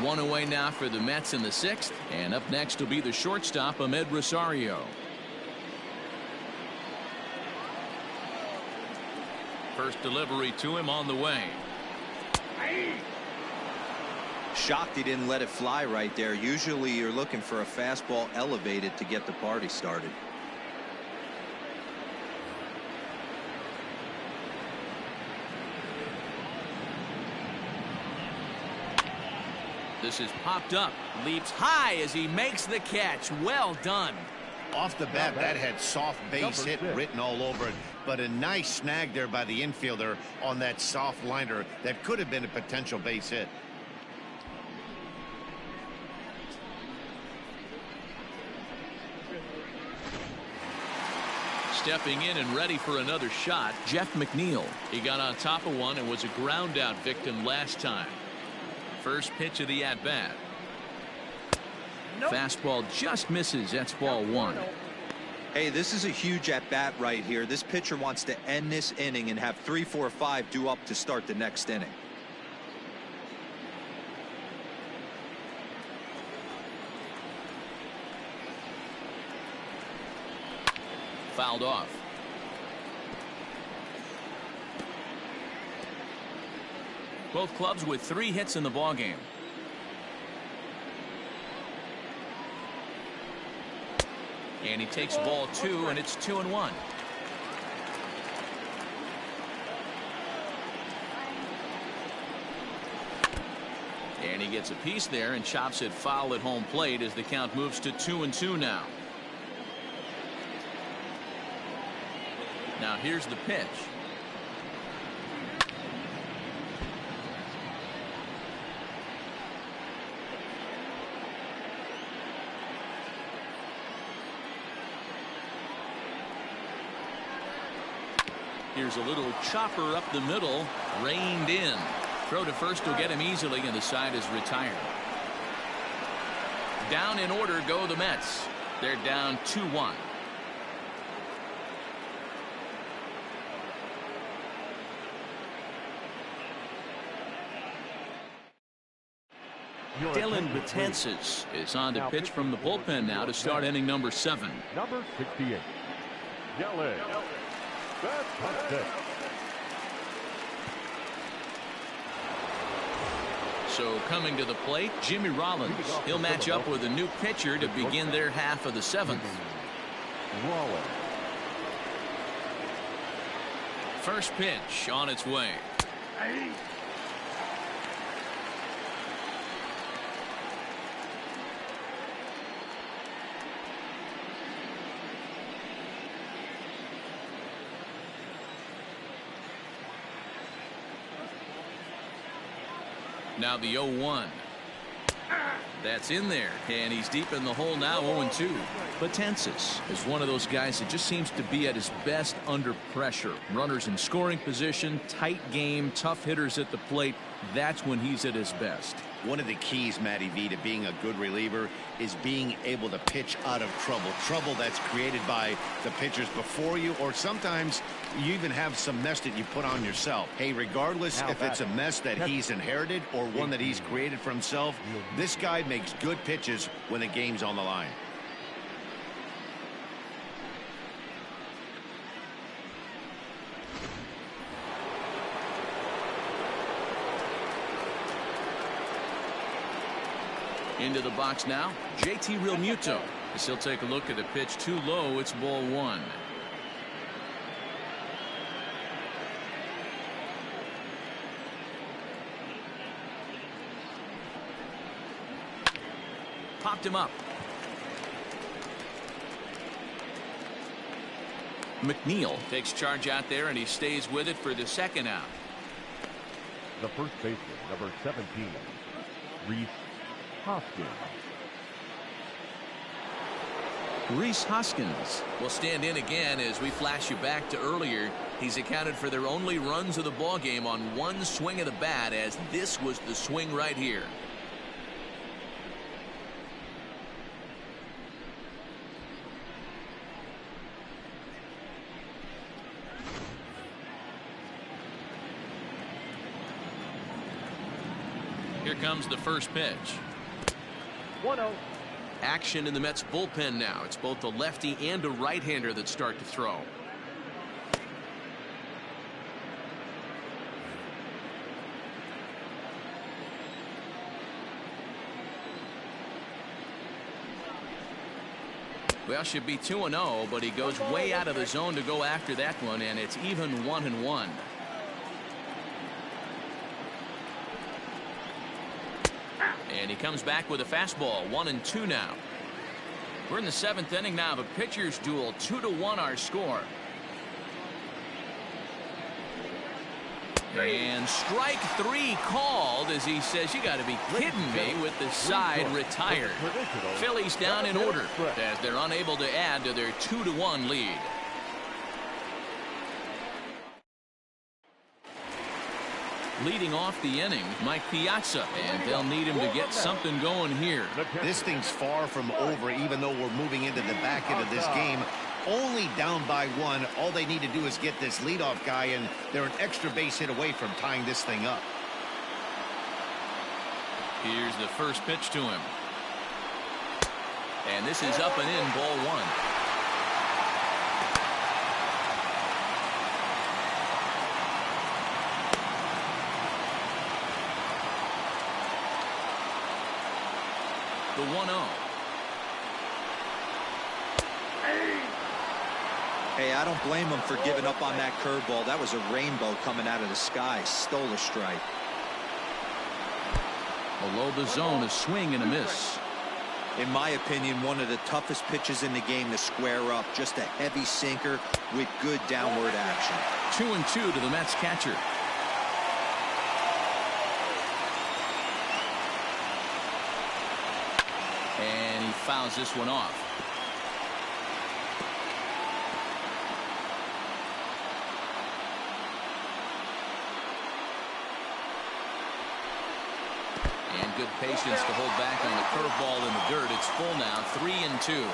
One away now for the Mets in the 6th, and up next will be the shortstop, Ahmed Rosario. First delivery to him on the way. Shocked he didn't let it fly right there. Usually you're looking for a fastball elevated to get the party started. This is popped up, leaps high as he makes the catch. Well done. Off the bat, that had soft base hit written all over it, but a nice snag there by the infielder on that soft liner that could have been a potential base hit. Stepping in and ready for another shot, Jeff McNeil. He got on top of one and was a ground out victim last time. First pitch of the at-bat. Fastball just misses. That's ball 1. Hey, this is a huge at-bat right here. This pitcher wants to end this inning and have 3, 4, 5 due up to start the next inning. Fouled off. Both clubs with 3 hits in the ballgame. And he takes ball 2, and it's 2-1. And he gets a piece there and chops it foul at home plate as the count moves to 2-2 now. Now here's the pitch. Here's a little chopper up the middle, reined in. Throw to first will get him easily, and the side is retired. Down in order go the Mets. They're down 2-1. Dylan Betances is on to pitch from the bullpen now to start inning number 7. Number 68. Dylan. So coming to the plate, Jimmy Rollins. He'll match up with a new pitcher to begin their half of the 7th. First pitch on its way. Now the 0-1. That's in there, and he's deep in the hole now. 0-2. Betances is one of those guys that just seems to be at his best under pressure. Runners in scoring position, tight game, tough hitters at the plate. That's when he's at his best. One of the keys, Matty V, to being a good reliever is being able to pitch out of trouble that's created by the pitchers before you, or sometimes you even have some mess that you put on yourself. Hey, regardless if it's a mess that he's inherited or one that he's created for himself, this guy makes good pitches when the game's on the line. Into the box now, JT Realmuto. As he'll take a look at the pitch too low. It's ball 1. Popped him up. McNeil takes charge out there, and he stays with it for the second out. The first baseman, number 17, Rhys Hoskins. Rhys Hoskins will stand in again as we flash you back to earlier. He's accounted for their only runs of the ball game on one swing of the bat, as this was the swing right here. Here comes the first pitch. 1-0. Action in the Mets bullpen now. It's both a lefty and a right-hander that start to throw. Well, should be 2-0, but he goes way out of the zone to go after that one, and it's even 1-1. And he comes back with a fastball. 1-2 now. We're in the 7th inning now. The pitchers duel. 2-1 our score. And strike 3 called, as he says, you got to be kidding me, with the side retired. Phillies down in order as they're unable to add to their 2-1 lead. Leading off the inning, Mike Piazza, and they'll need him to get something going here. This thing's far from over, even though we're moving into the back end of this game. Only down by 1. All they need to do is get this leadoff guy, and they're an extra base hit away from tying this thing up. Here's the first pitch to him. And this is up and in, ball 1. The 1-0. Hey, I don't blame him for giving up on that curveball. That was a rainbow coming out of the sky. Stole a strike. Below the zone, a swing and a miss. In my opinion, one of the toughest pitches in the game to square up. Just a heavy sinker with good downward action. 2-2 to the Mets catcher. And he fouls this one off. And good patience to hold back on the curveball in the dirt. It's full now, 3-2.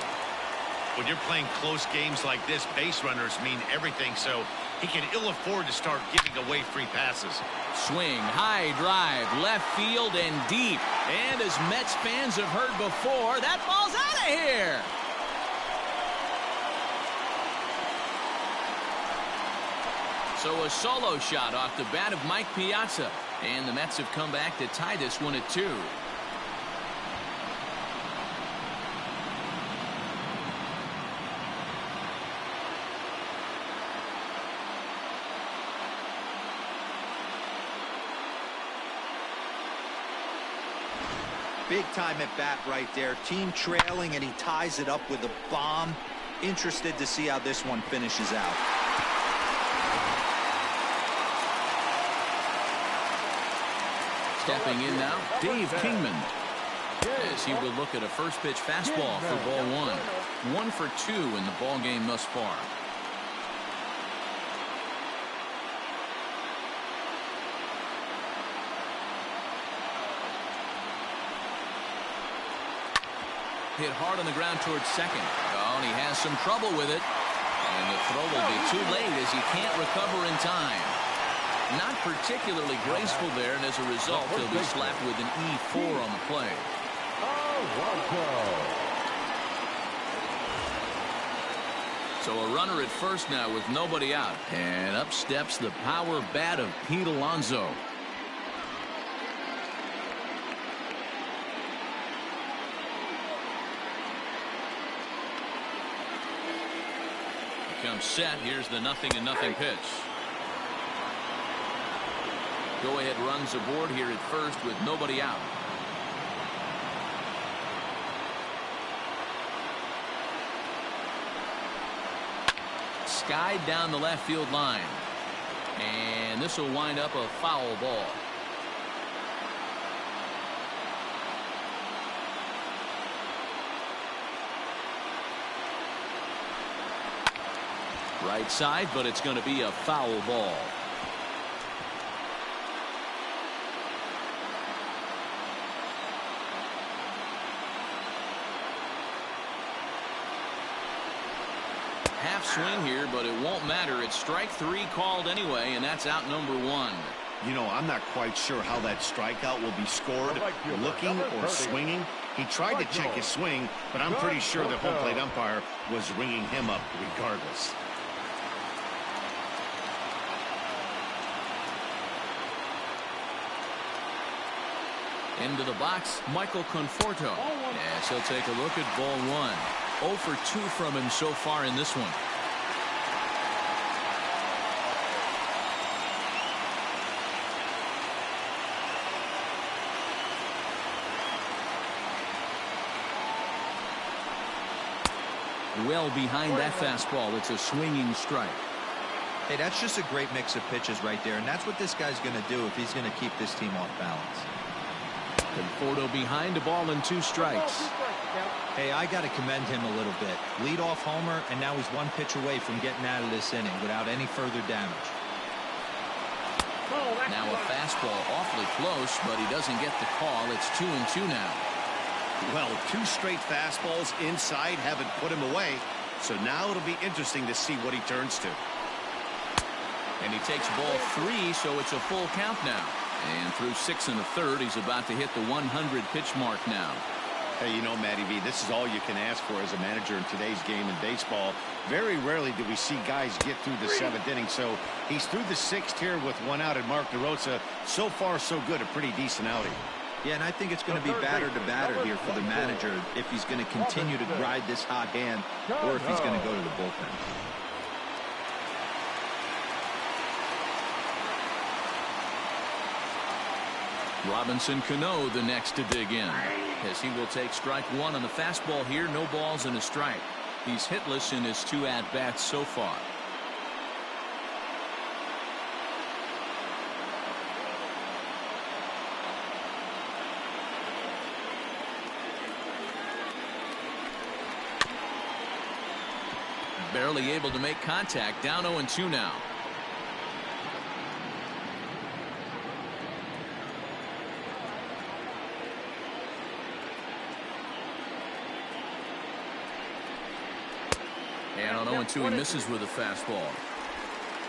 When you're playing close games like this, base runners mean everything, so he can ill afford to start giving away free passes. Swing, high drive, left field and deep. And as Mets fans have heard before, that ball's out of here. So a solo shot off the bat of Mike Piazza. And the Mets have come back to tie this one at 2. Big time at bat right there. Team trailing, and he ties it up with a bomb. Interested to see how this one finishes out. Stepping in now, Dave Kingman. As he will look at a first pitch fastball for ball one. 1 for 2 in the ball game thus far. Hit hard on the ground towards second. Oh, and he has some trouble with it. And the throw will be too late as he can't recover in time. Not particularly graceful there, and as a result, he'll be slapped with an E4 on the play. So a runner at first now with nobody out. And up steps the power bat of Pete Alonso. Comes set. Here's the 0-0 pitch. Go ahead runs aboard here at first with nobody out. Skied down the left field line. And this will wind up a foul ball. Right side, but it's going to be a foul ball. Half swing here, but it won't matter. It's strike 3 called anyway, and that's out number 1. You know, I'm not quite sure how that strikeout will be scored. Looking or swinging. He tried to check his swing, but I'm pretty sure the home plate umpire was ringing him up regardless. Into the box, Michael Conforto. Yes, he'll take a look at ball 1. 0 for 2 from him so far in this one. Well behind that fastball. It's a swinging strike. Hey, that's just a great mix of pitches right there, and that's what this guy's going to do if he's going to keep this team off balance. Conforto behind, a ball and 2 strikes. Hey, I got to commend him a little bit. Lead-off homer, and now he's 1 pitch away from getting out of this inning without any further damage. Now a fastball awfully close, but he doesn't get the call. It's 2-2 now. Well, 2 straight fastballs inside haven't put him away. So now it'll be interesting to see what he turns to. And he takes ball 3, so it's a full count now. And through 6 1/3, he's about to hit the 100 pitch mark now. Hey, you know, Matty V, this is all you can ask for as a manager in today's game in baseball. Very rarely do we see guys get through the 7th inning. So he's through the 6th here with 1 out, and Mark DeRosa, so far so good, a pretty decent outing. Yeah, and I think it's going to be batter to batter here for the manager if he's going to continue to ride this hot hand or if he's going to go to the bullpen. Robinson Cano the next to dig in, as he will take strike 1 on the fastball here. No balls and a strike. He's hitless in his 2 at-bats so far. Barely able to make contact. Down 0-2 now. And on 0-2, he misses with a fastball.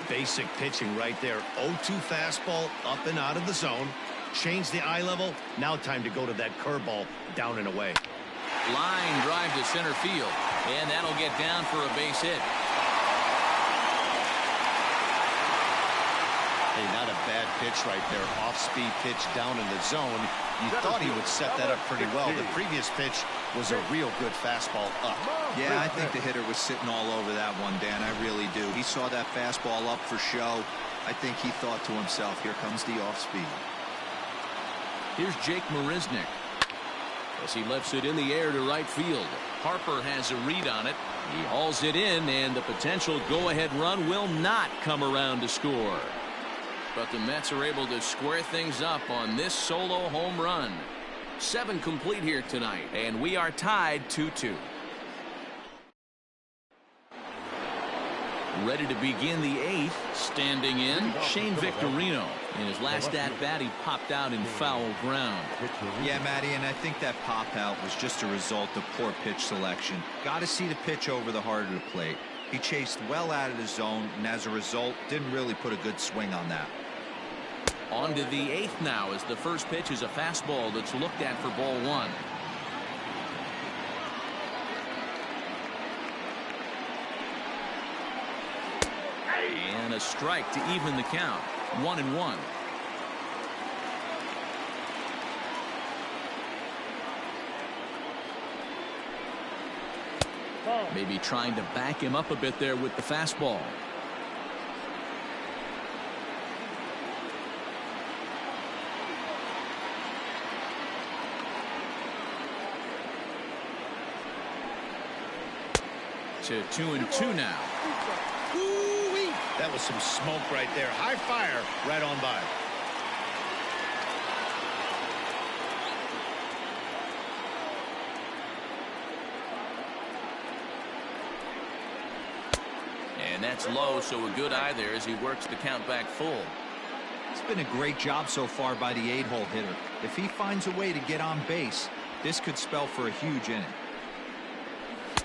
Basic pitching right there. 0-2 fastball up and out of the zone. Change the eye level. Now time to go to that curveball down and away. Line drive to center field. And that'll get down for a base hit. Hey, not a bad pitch right there. Off-speed pitch down in the zone. You thought he would set that up pretty well. The previous pitch was a real good fastball up. Yeah, I think the hitter was sitting all over that one, Dan. I really do. He saw that fastball up for show. I think he thought to himself, here comes the off-speed. Here's Jake Marisnick, as he lifts it in the air to right field. Harper has a read on it. He hauls it in, and the potential go-ahead run will not come around to score. but the Mets are able to square things up on this solo home run. 7 complete here tonight, and we are tied 2-2. Ready to begin the 8th. Standing in, Shane Victorino. In his last at-bat, he popped out in foul ground. Yeah, Matty, and I think that pop-out was just a result of poor pitch selection. Got to see the pitch over the heart of the plate. He chased well out of the zone, and as a result, didn't really put a good swing on that. On to the 8th now, as the first pitch is a fastball that's looked at for ball 1. And a strike to even the count. 1-1. Maybe trying to back him up a bit there with the fastball. To 2-2 now. Ooh-wee. That was some smoke right there. High fire right on by. And that's low, so a good eye there as he works the count back full. It's been a great job so far by the 8-hole hitter. If he finds a way to get on base, this could spell for a huge inning.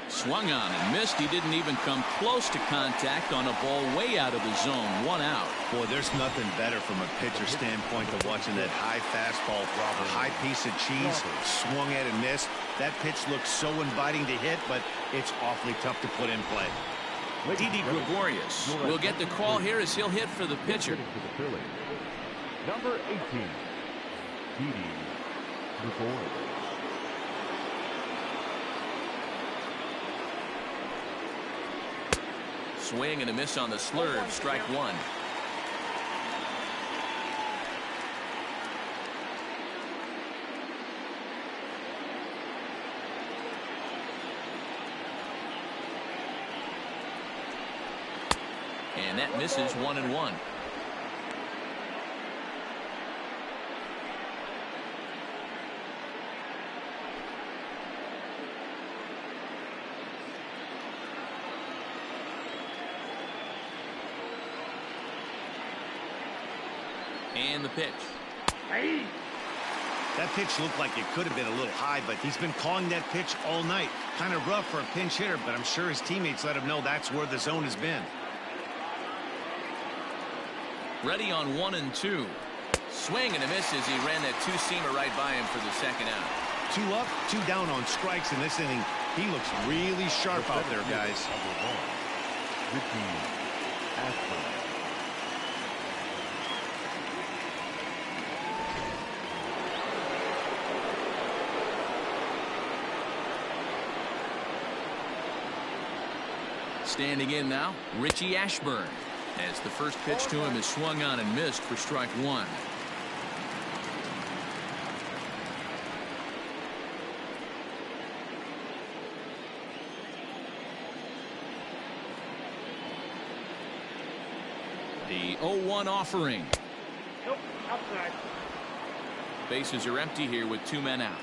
Swung on and missed. He didn't even come close to contact on a ball way out of the zone. 1 out. Boy, there's nothing better from a pitcher standpoint than watching that high fastball, a high piece of cheese, swung at and missed. That pitch looks so inviting to hit, but it's awfully tough to put in play. Didi Gregorius will get the call here as he'll hit for the pitcher. Number 18, Didi Gregorius. Swing and a miss on the slurve. Strike 1. And that misses. 1-1. And the pitch. That pitch looked like it could have been a little high, but he's been calling that pitch all night. Kind of rough for a pinch hitter, but I'm sure his teammates let him know that's where the zone has been. Ready on 1-2. Swing and a miss as he ran that two-seamer right by him for the second out. 2 up, 2 down on strikes in this inning. He looks really sharp out there, guys. Standing in now, Richie Ashburn, as the first pitch to him is swung on and missed for strike 1. The 0-1 offering. Nope, outside. Bases are empty here with 2 men out.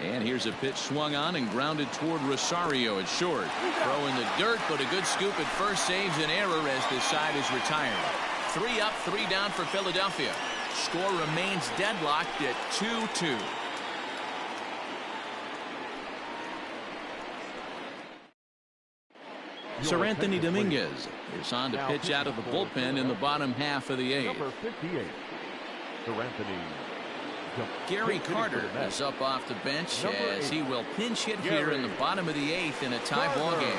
And here's a pitch swung on and grounded toward Rosario at short. Throw in the dirt, but a good scoop at first saves an error as this side is retired. 3 up, 3 down for Philadelphia. Score remains deadlocked at 2-2. Sir Anthony Dominguez is on to pitch out of the bullpen in the bottom half of the 8th. Number 58, Sir Anthony. Gary Carter is up off the bench as he will pinch hit here in the bottom of the 8th in a tie ball game.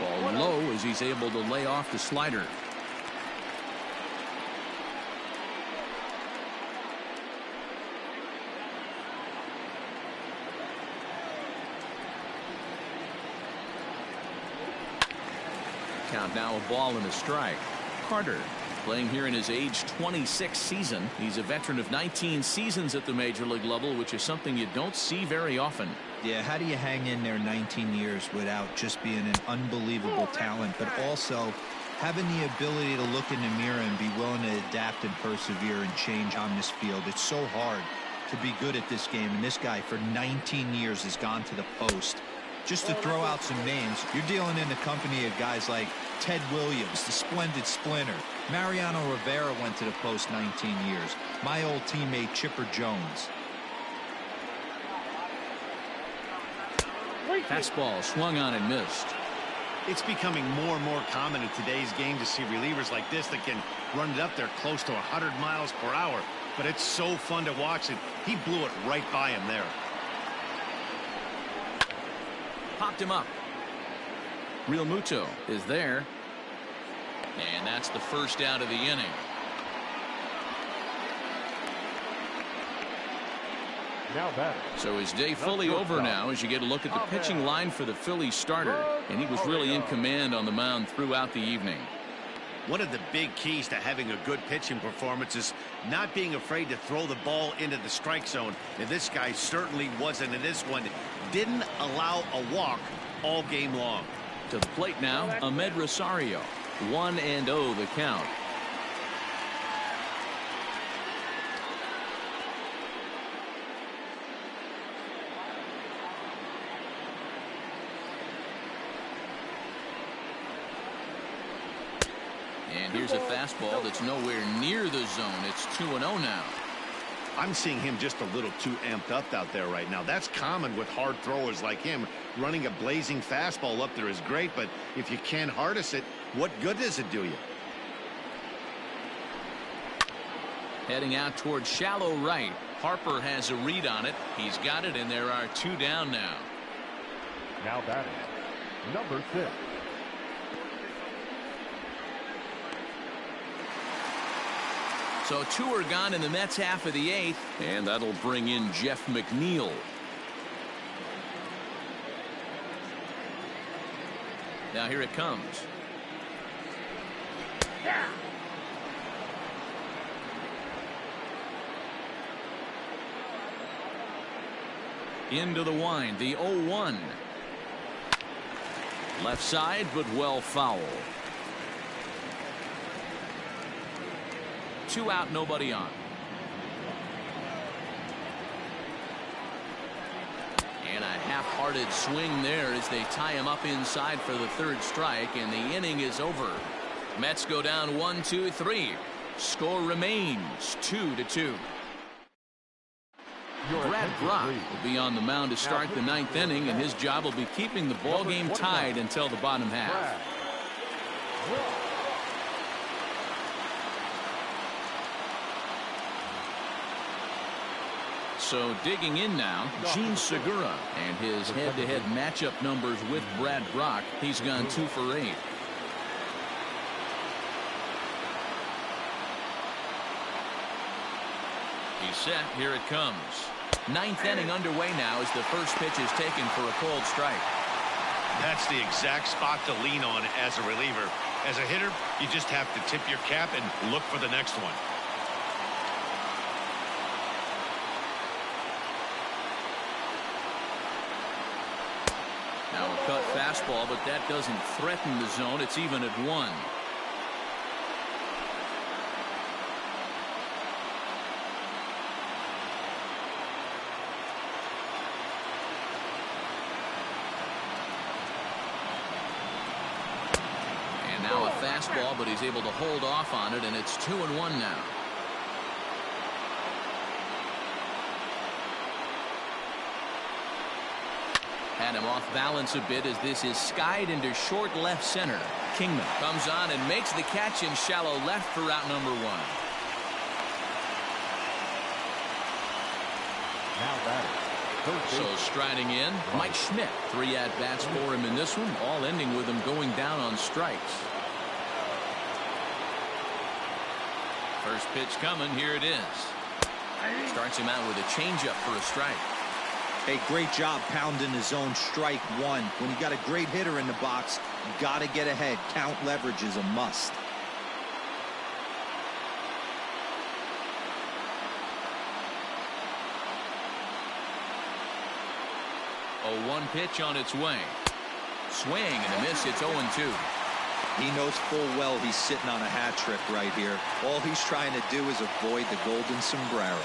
Ball low as he's able to lay off the slider. Count now, a ball and a strike. Carter playing here in his age 26 season. He's a veteran of 19 seasons at the major league level, which is something you don't see very often. Yeah, how do you hang in there 19 years without just being an unbelievable talent, but also having the ability to look in the mirror and be willing to adapt and persevere and change on this field? It's so hard to be good at this game, and this guy for 19 years has gone to the post. Just to throw out some names, you're dealing in the company of guys like Ted Williams, the splendid splinter. Mariano Rivera went to the post 19 years. My old teammate Chipper Jones. Fastball swung on and missed. It's becoming more and more common in today's game to see relievers like this that can run it up there close to 100 miles per hour. But it's so fun to watch it. He blew it right by him there. Popped him up. Real Muto is there. And that's the first out of the inning. Now batting. So his day fully over now as you get a look at the pitching line for the Phillies starter. And he was really in command on the mound throughout the evening. One of the big keys to having a good pitching performance is not being afraid to throw the ball into the strike zone. And this guy certainly wasn't in this one. Didn't allow a walk all game long. To the plate now, Ahmed Rosario. 1-0 the count. And here's a fastball that's nowhere near the zone. It's 2-0 now. I'm seeing him just a little too amped up out there right now. That's common with hard throwers like him. Running a blazing fastball up there is great, but if you can't harness it, what good does it do you? Heading out towards shallow right. Harper has a read on it. He's got it, and there are 2 down now. Now batting, number 6. So 2 are gone in the Mets half of the 8th, and that'll bring in Jeff McNeil. Now here it comes. Into the wind, the 0-1. Left side, but well foul. 2 out, nobody on. And a half-hearted swing there as they tie him up inside for the 3rd strike, and the inning is over. Mets go down 1-2-3. Score remains 2-2. Brad Brock will be on the mound to start the 9th inning, and his job will be keeping the ball game tied until the bottom half. So digging in now, Gene Segura, and his head-to-head matchup numbers with Brad Brock. He's gone 2 for 8. He's set. Here it comes. 9th inning underway now as the first pitch is taken for a cold strike. That's the exact spot to lean on as a reliever. As a hitter, you just have to tip your cap and look for the next one. Now a cut fastball, but that doesn't threaten the zone. It's even at 1. And now a fastball, but he's able to hold off on it, and it's 2-1 now. Had him off balance a bit as this is skied into short left center. Kingman comes on and makes the catch in shallow left for out number 1. Now batting, So striding in, Mike Schmidt. 3 at-bats for him in this one, all ending with him going down on strikes. First pitch coming. Here it is. Starts him out with a changeup for a strike. Hey, great job pounding the zone. Strike 1. When you got a great hitter in the box, you got to get ahead. Count leverage is a must. 0-1 pitch on its way. Swing and a miss. It's 0-2. He knows full well he's sitting on a hat trick right here. All he's trying to do is avoid the golden sombrero.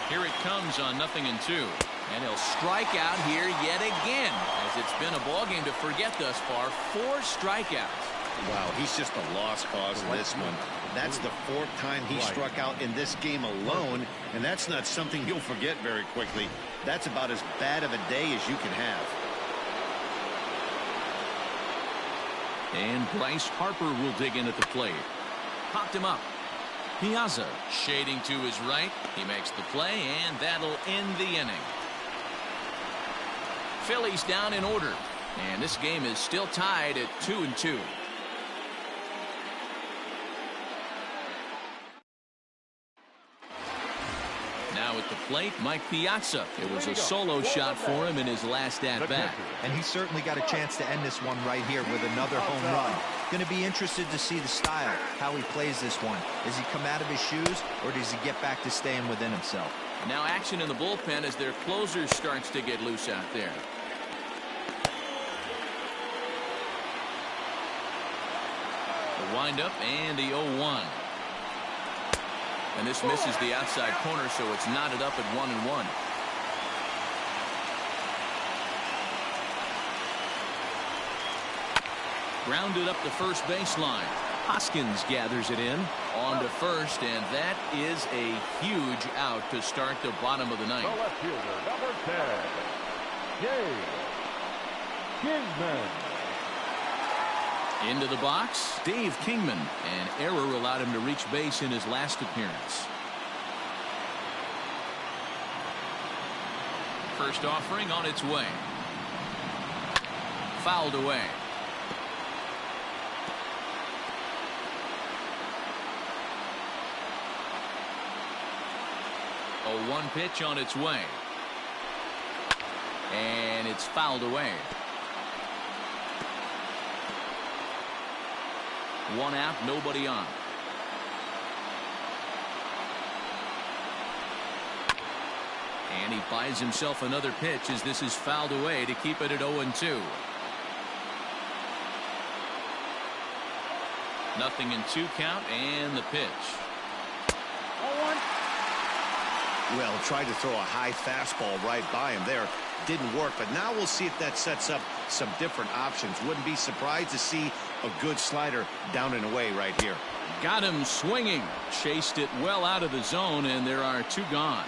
Here it comes on 0-2. And he'll strike out here yet again, as it's been a ball game to forget thus far. 4 strikeouts. Wow, he's just a lost cause in this one. That's the 4th time he struck out in this game alone, and that's not something you'll forget very quickly. That's about as bad of a day as you can have. And Bryce Harper will dig in at the plate. Popped him up. Piazza shading to his right. He makes the play, and that'll end the inning. Phillies down in order, and this game is still tied at 2-2. Now at the plate, Mike Piazza. It was a solo shot for him in his last at-bat. And he certainly got a chance to end this one right here with another home run. Going to be interested to see the style, how he plays this one. Does he come out of his shoes, or does he get back to staying within himself? Now action in the bullpen as their closer starts to get loose out there. The windup and the 0-1. And this misses the outside corner, so it's knotted up at 1-1. Grounded up the first baseline. Hoskins gathers it in. On to first, and that is a huge out to start the bottom of the ninth. The left fielder, number 10, Kingman. Into the box, Dave Kingman. An error allowed him to reach base in his last appearance. First offering on its way. Fouled away. A 1 pitch on its way. And it's fouled away. 1 out, nobody on. And he buys himself another pitch as this is fouled away to keep it at 0-2. 0-2 count, and the pitch. Well, tried to throw a high fastball right by him there. Didn't work, but now we'll see if that sets up some different options. Wouldn't be surprised to see a good slider down and away right here. Got him swinging. Chased it well out of the zone, and there are 2 gone.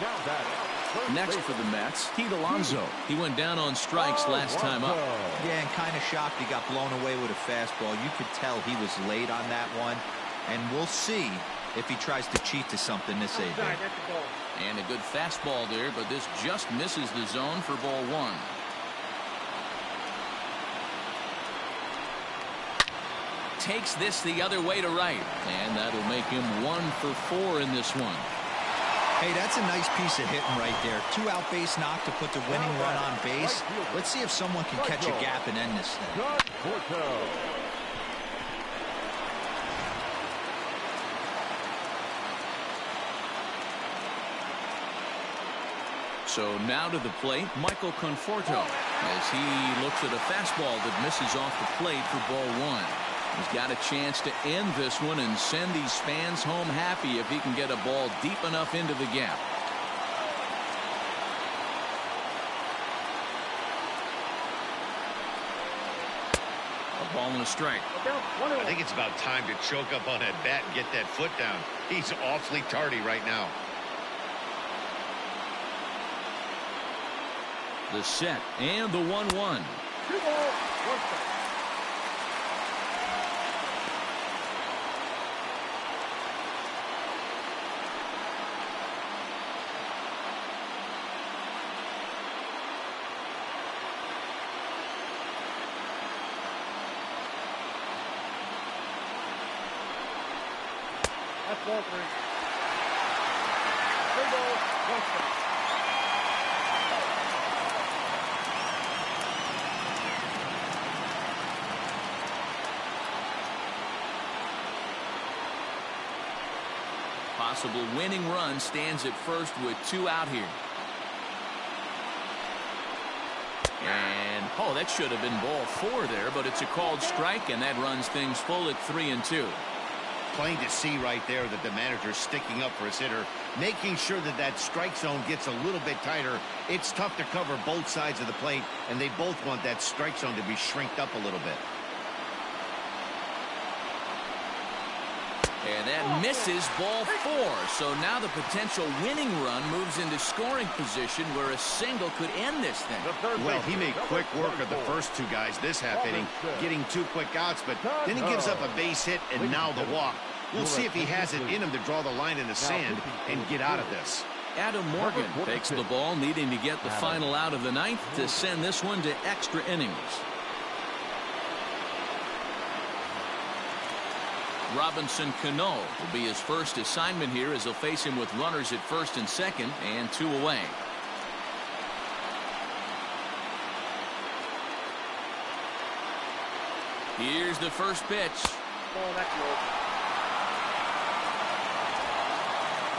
Now batting. Next for the Mets, Pete Alonso. He went down on strikes last time up. Yeah, and kind of shocked he got blown away with a fastball. You could tell he was late on that one, and we'll see if he tries to cheat to something this inning. And a good fastball there, but this just misses the zone for ball 1. Takes this the other way to right, and that'll make him 1 for 4 in this one. Hey, that's a nice piece of hitting right there. 2 out base knock to put the winning run on base. Let's see if someone can catch a gap and end this thing. So now to the plate, Michael Conforto, as he looks at a fastball that misses off the plate for ball 1. He's got a chance to end this one and send these fans home happy if he can get a ball deep enough into the gap. A ball and a strike. I think it's about time to choke up on that bat and get that foot down. He's awfully tardy right now. The set and the 1-1. 2 balls, 1 strike. That's ball 3. 3 balls, 1 strike. Possible winning run stands at first with 2 out here. And, oh, that should have been ball 4 there, but it's a called strike, and that runs things full at 3-2. Plain to see right there that the manager's sticking up for his hitter, making sure that that strike zone gets a little bit tighter. It's tough to cover both sides of the plate, and they both want that strike zone to be shrinked up a little bit. And that misses ball 4. So now the potential winning run moves into scoring position where a single could end this thing. Well, he made quick work of the first 2 guys this half inning, getting 2 quick outs, but then he gives up a base hit and now the walk. We'll see if he has it in him to draw the line in the sand and get out of this. Adam Morgan takes the ball, needing to get the final out of the 9th to send this one to extra innings. Robinson Cano will be his first assignment here as he'll face him with runners at first and second and 2 away. Here's the first pitch.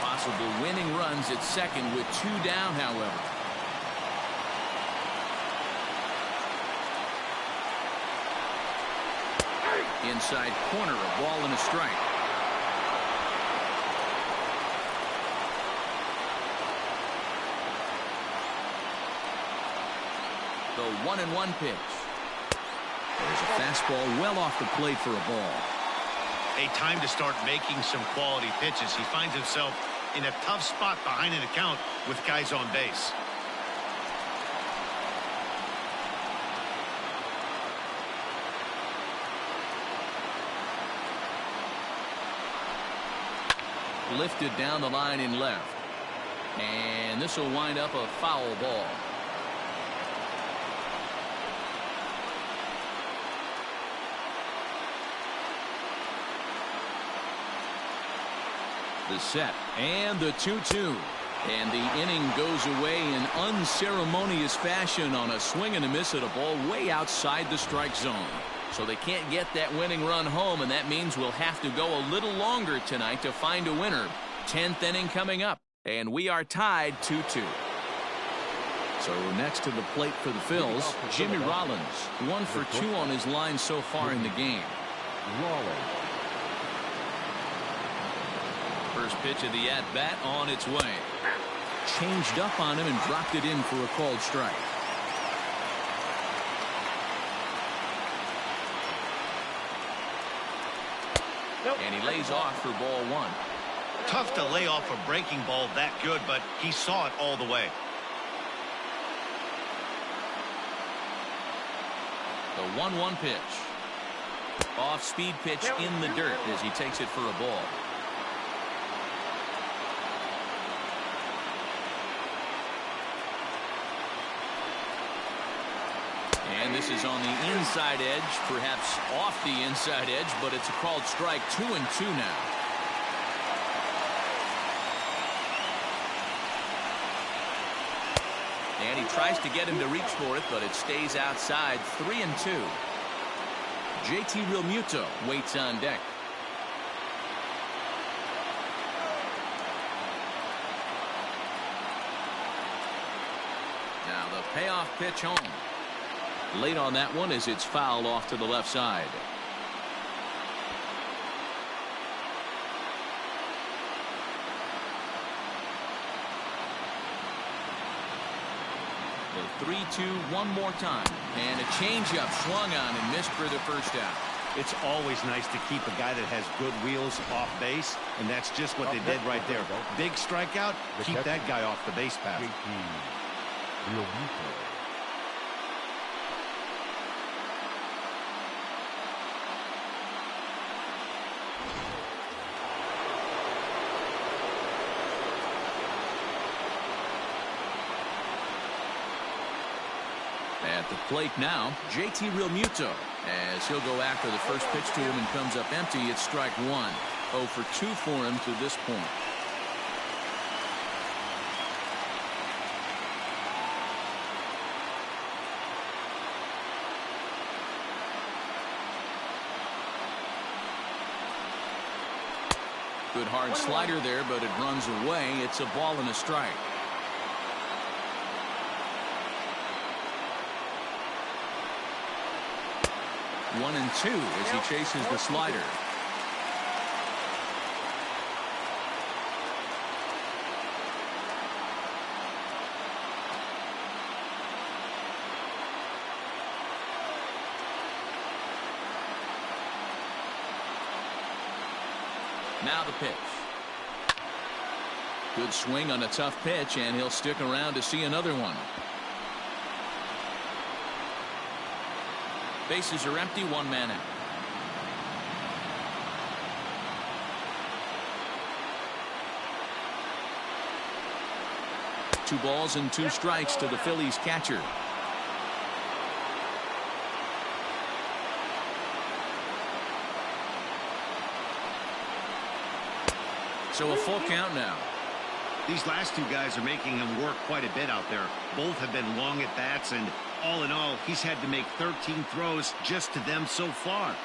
Possible winning runs at second with 2 down, however. Inside corner, a ball and a strike. The 1-1 pitch. There's a fastball well off the plate for a ball. A time to start making some quality pitches. He finds himself in a tough spot behind an account with guys on base. Lifted down the line in left. And this will wind up a foul ball. The set and the 2-2. And the inning goes away in unceremonious fashion on a swing and a miss at a ball way outside the strike zone. So they can't get that winning run home, and that means we'll have to go a little longer tonight to find a winner. 10th inning coming up, and we are tied 2-2. So next to the plate for the Phils, Jimmy Rollins, 1 for 2 on his line so far in the game. First pitch of the at-bat on its way. Changed up on him and dropped it in for a called strike. And he lays off for ball 1. Tough to lay off a breaking ball that good, but he saw it all the way. The 1-1 pitch. Off-speed pitch in the dirt as he takes it for a ball. And this is on the inside edge, perhaps off the inside edge, but it's a called strike. 2-2 now. And he tries to get him to reach for it, but it stays outside. 3-2. JT Realmuto waits on deck. Now the payoff pitch home. Late on that one as it's fouled off to the left side. The 3-2 one more time. And a changeup swung on and missed for the first out. It's always nice to keep a guy that has good wheels off base, and that's just what they did right there. Big strikeout, keep that guy off the base path. At the plate now, JT Realmuto, as he'll go after the first pitch to him and comes up empty. It's strike 1. 0 for 2 for him to this point. Good hard slider there, but it runs away. It's a ball and a strike. One and two as he chases the slider. Now the pitch. Good swing on a tough pitch, and he'll stick around to see another one. Bases are empty, one man out. Two balls and two strikes to the Phillies catcher. So a full count now. These last two guys are making him work quite a bit out there. Both have been long at bats, and all in all, he's had to make 13 throws just to them so far.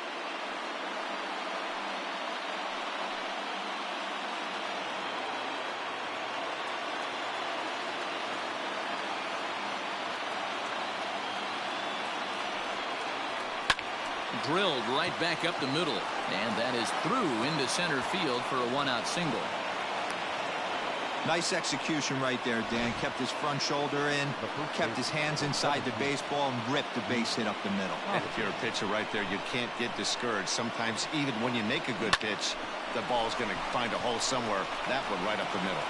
Drilled right back up the middle, and that is through into center field for a one-out single. Nice execution right there, Dan. Kept his front shoulder in, kept his hands inside the baseball, and ripped the base hit up the middle. And if you're a pitcher right there, you can't get discouraged. Sometimes even when you make a good pitch, the ball's going to find a hole somewhere. That one right up the middle.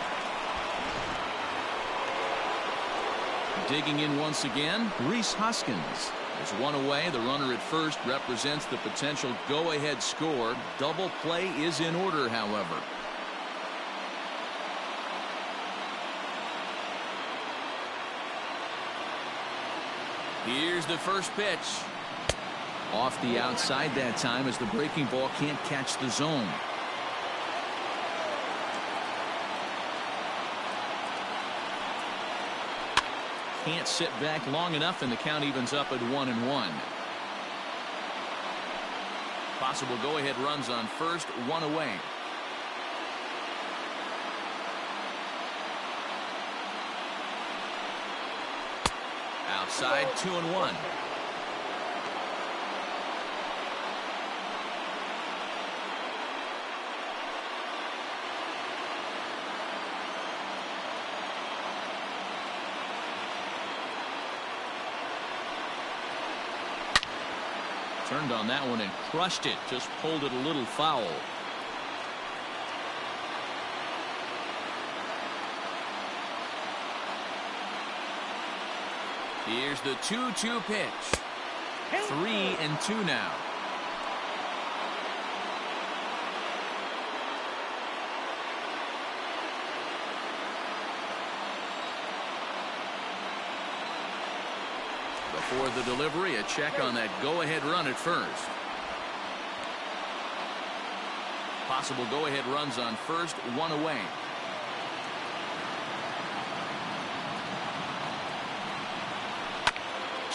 Digging in once again, Rhys Hoskins. There's one away. The runner at first represents the potential go-ahead score. Double play is in order, however. Here's the first pitch. Off the outside that time as the breaking ball can't catch the zone. Can't sit back long enough, and the count evens up at 1-1. Possible go-ahead runs on first, one away. Outside, 2-1. Turned on that one and crushed it. Just pulled it a little foul. Here's the 2-2 pitch. 3-2 now. Before the delivery, a check on that go-ahead run at first. Possible go-ahead runs on first, one away.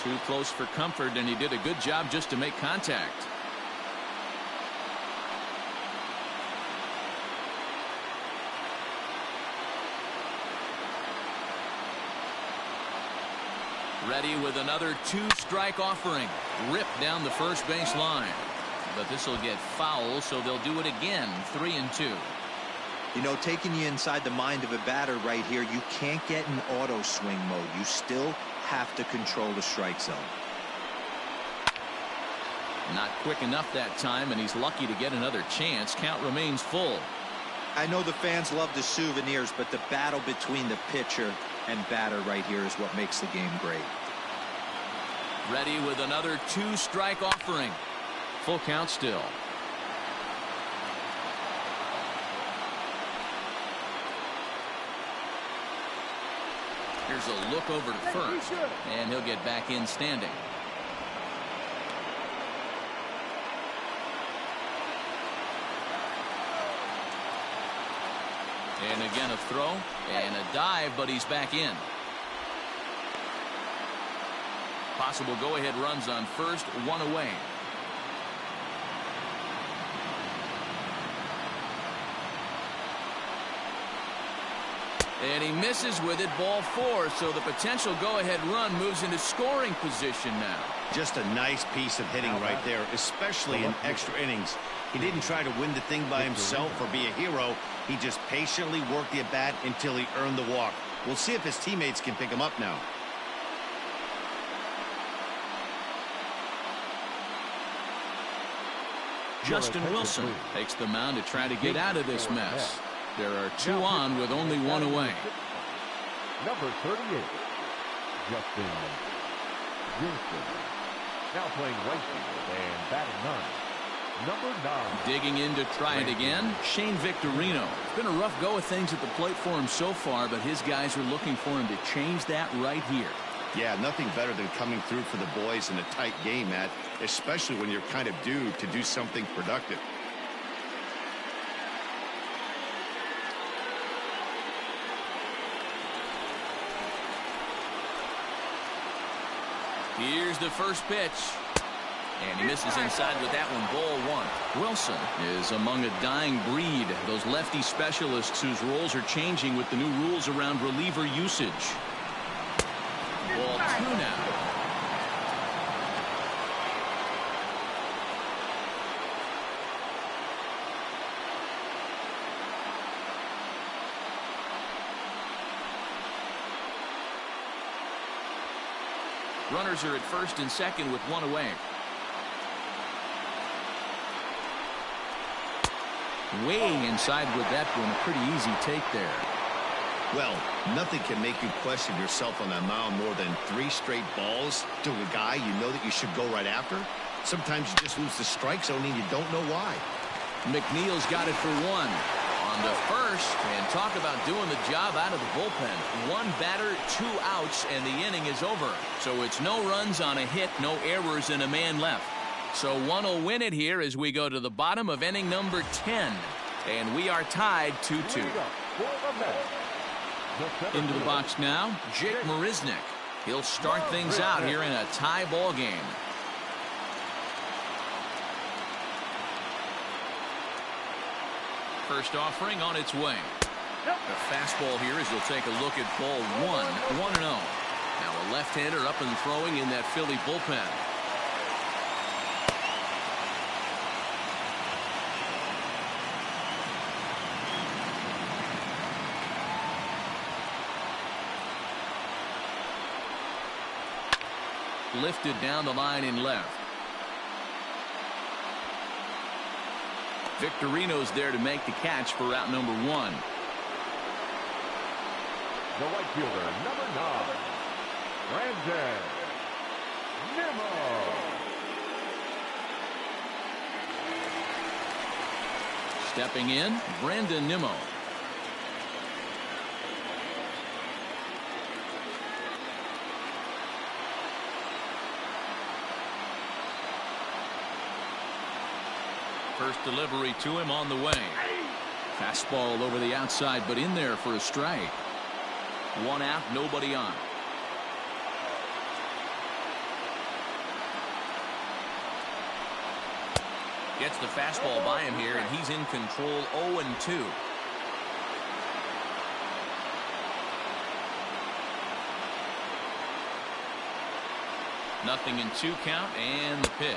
Too close for comfort, and he did a good job just to make contact. Ready with another two-strike offering. Ripped down the first base line. But this will get foul, so they'll do it again. 3-2. You know, taking you inside the mind of a batter right here, you can't get in auto swing mode. You still have to control the strike zone. Not quick enough that time, and he's lucky to get another chance. Count remains full. I know the fans love the souvenirs, but the battle between the pitcher and batter right here is what makes the game great. Ready with another two-strike offering. Full count still. Here's a look over to first, and he'll get back in standing. And again a throw and a dive, but he's back in. Possible go-ahead runs on first, one away. And he misses with it, ball 4, so the potential go-ahead run moves into scoring position now. Just a nice piece of hitting right there, especially in extra innings. He didn't try to win the thing by himself or be a hero. He just patiently worked the at-bat until he earned the walk. We'll see if his teammates can pick him up now. Justin Wilson takes the mound to try to get out of this mess. There are 2 on with only 1 away. Number 38, Justin Wilson. Now playing right field and batting 9. Number 9. Digging in to try it again, Shane Victorino. It's been a rough go of things at the plate for him so far, but his guys are looking for him to change that right here. Yeah, nothing better than coming through for the boys in a tight game, Matt, especially when you're kind of due to do something productive. Here's the first pitch. And he misses inside with that one, ball 1. Wilson is among a dying breed, those lefty specialists whose roles are changing with the new rules around reliever usage. Ball 2 now. Runners are at first and second with 1 away. Way inside with that one. A pretty easy take there. Well, nothing can make you question yourself on that mound more than 3 straight balls to a guy you know that you should go right after. Sometimes you just lose the strike zone and you don't know why. McNeil's got it for 1. On the first, and talk about doing the job out of the bullpen. 1 batter, 2 outs, and the inning is over. So it's no runs on a hit, no errors, and a man left. So one will win it here as we go to the bottom of inning number 10. And we are tied 2-2. Into the box now, Jake Marisnick. He'll start things out here in a tie ball game. First offering on its way. The fastball here as he'll take a look at ball 1, 1-0. Now a left-hander up and throwing in that Philly bullpen. Lifted down the line in left. Victorino's there to make the catch for out number 1. The right fielder, number 9, Brandon Nimmo. Stepping in, Brandon Nimmo. First delivery to him on the way. Fastball over the outside, but in there for a strike. 1 out, nobody on. Gets the fastball by him here, and he's in control. 0-2. Nothing in 2 count, and the pitch.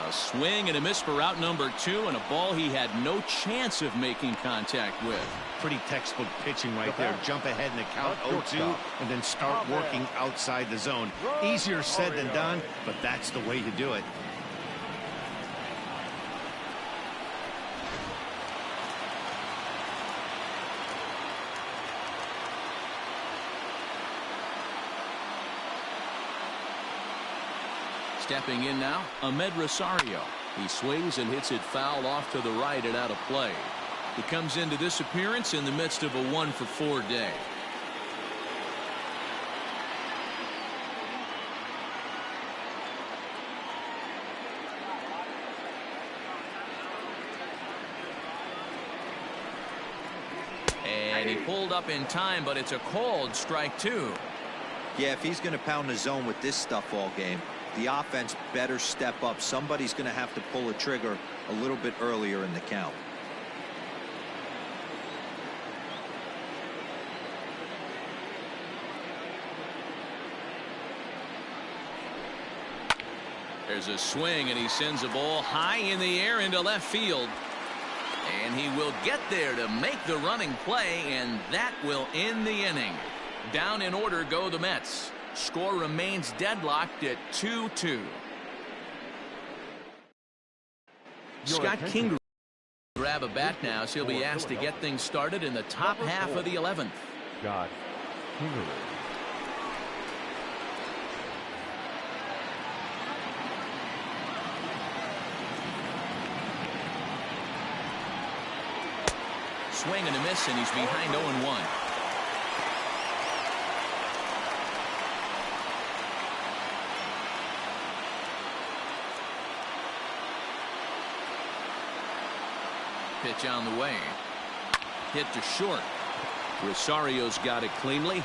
A swing and a miss for out number 2, and a ball he had no chance of making contact with. Pretty textbook pitching right there. Jump ahead in the count 0-2 and then start working outside the zone. Easier said than done, but that's the way to do it. Stepping in now, Ahmed Rosario. He swings and hits it foul off to the right and out of play. He comes into this appearance in the midst of a 1-for-4 day. And he pulled up in time, but it's a called strike 2. Yeah, if he's going to pound the zone with this stuff all game, the offense better step up. Somebody's going to have to pull a trigger a little bit earlier in the count. There's a swing, and he sends a ball high in the air into left field. And he will get there to make the running play, and that will end the inning. Down in order go the Mets. Score remains deadlocked at 2-2. Scott King grab a bat now, so he'll be asked to get things started in the top half of the 11th. Scott Kingery. Swing and a miss, and he's behind 0-1. Pitch on the way. Hit to short. Rosario's got it cleanly.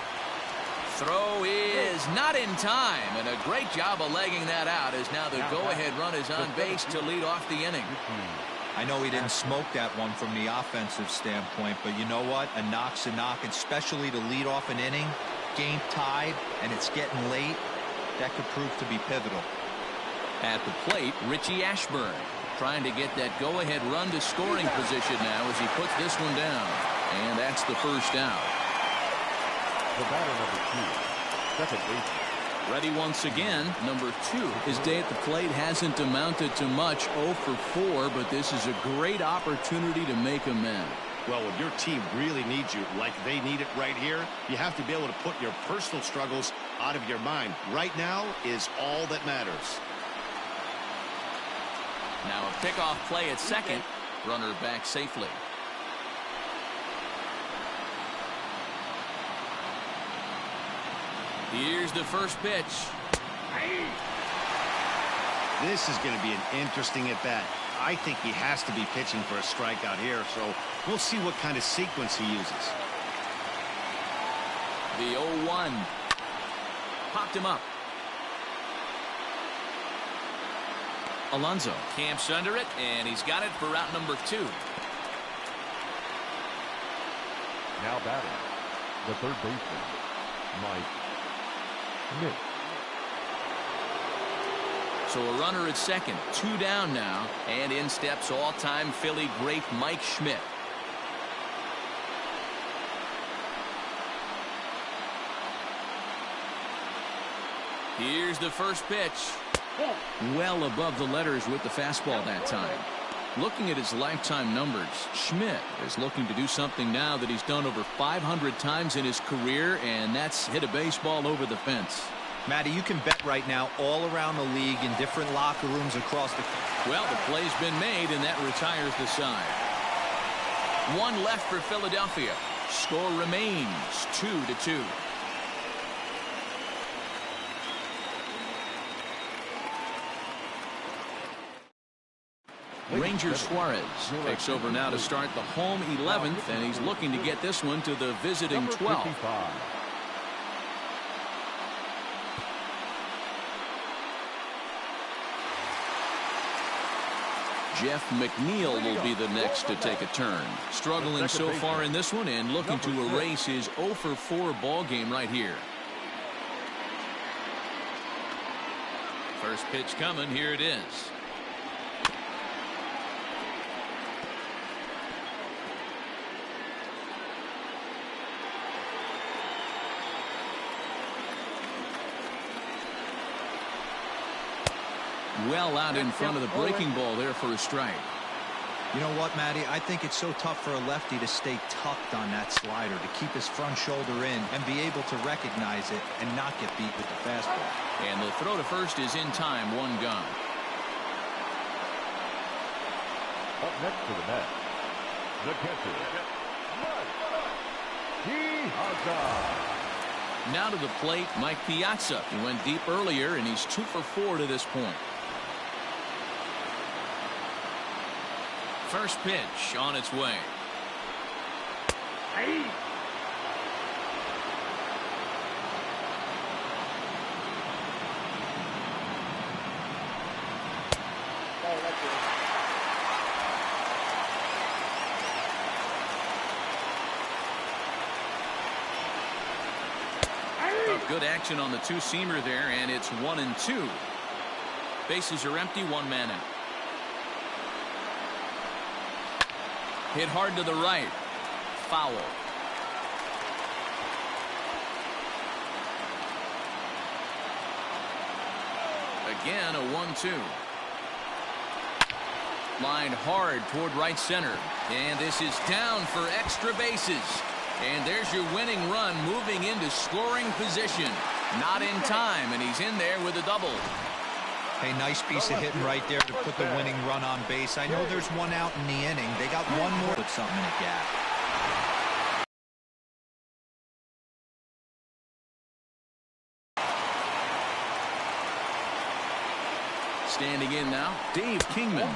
Throw is not in time, and a great job of legging that out, as now the go-ahead run is on base to lead off the inning. I know he didn't smoke that one from the offensive standpoint, but you know what? A knock's a knock, especially to lead off an inning. Game tied, and it's getting late. That could prove to be pivotal. At the plate, Richie Ashburn trying to get that go-ahead run to scoring position now as he puts this one down. And that's the first out. The batter, number 2, second base. Ready once again, number 2. His day at the plate hasn't amounted to much, 0 for 4, but this is a great opportunity to make amends. Well, when your team really needs you, like they need it right here, you have to be able to put your personal struggles out of your mind. Right now is all that matters. Now a pickoff play at second. Runner back safely. Here's the first pitch. This is going to be an interesting at-bat. I think he has to be pitching for a strikeout here, so we'll see what kind of sequence he uses. The 0-1. Popped him up. Alonso camps under it, and he's got it for route number 2. Now batting, the third baseman, Mike Schmidt. So a runner at second, 2 down now, and in steps all-time Philly great Mike Schmidt. Here's the first pitch. Well above the letters with the fastball that time. Looking at his lifetime numbers, Schmidt is looking to do something now that he's done over 500 times in his career, and that's hit a baseball over the fence. Matty, you can bet right now all around the league in different locker rooms across the... Well, the play's been made, and that retires the side. 1 left for Philadelphia. Score remains 2-2. Ranger Suarez takes over now to start the home 11th, and he's looking to get this one to the visiting 12th. Jeff McNeil will be the next to take a turn. Struggling so far in this one and looking to erase his 0 for 4 ball game right here. First pitch coming. Here it is. Well out in front of the breaking ball there for a strike. You know what, Matty? I think it's so tough for a lefty to stay tucked on that slider, to keep his front shoulder in and be able to recognize it and not get beat with the fastball. And the throw to first is in time, 1 gone. Up next to the net, the catcher, Piazza. Now to the plate, Mike Piazza. He went deep earlier, and he's 2 for 4 to this point. First pitch on its way. Good action on the 2-seamer there, and it's 1-2. Bases are empty, one man out. Hit hard to the right. Foul. Again, a 1-2. Lined hard toward right center. And this is down for extra bases. And there's your winning run moving into scoring position. Not in time, and he's in there with a double. Hey, nice piece of hitting right there to put the winning run on base. I know there's one out in the inning. They got one more. Put something in a gap. Standing in now, Dave Kingman.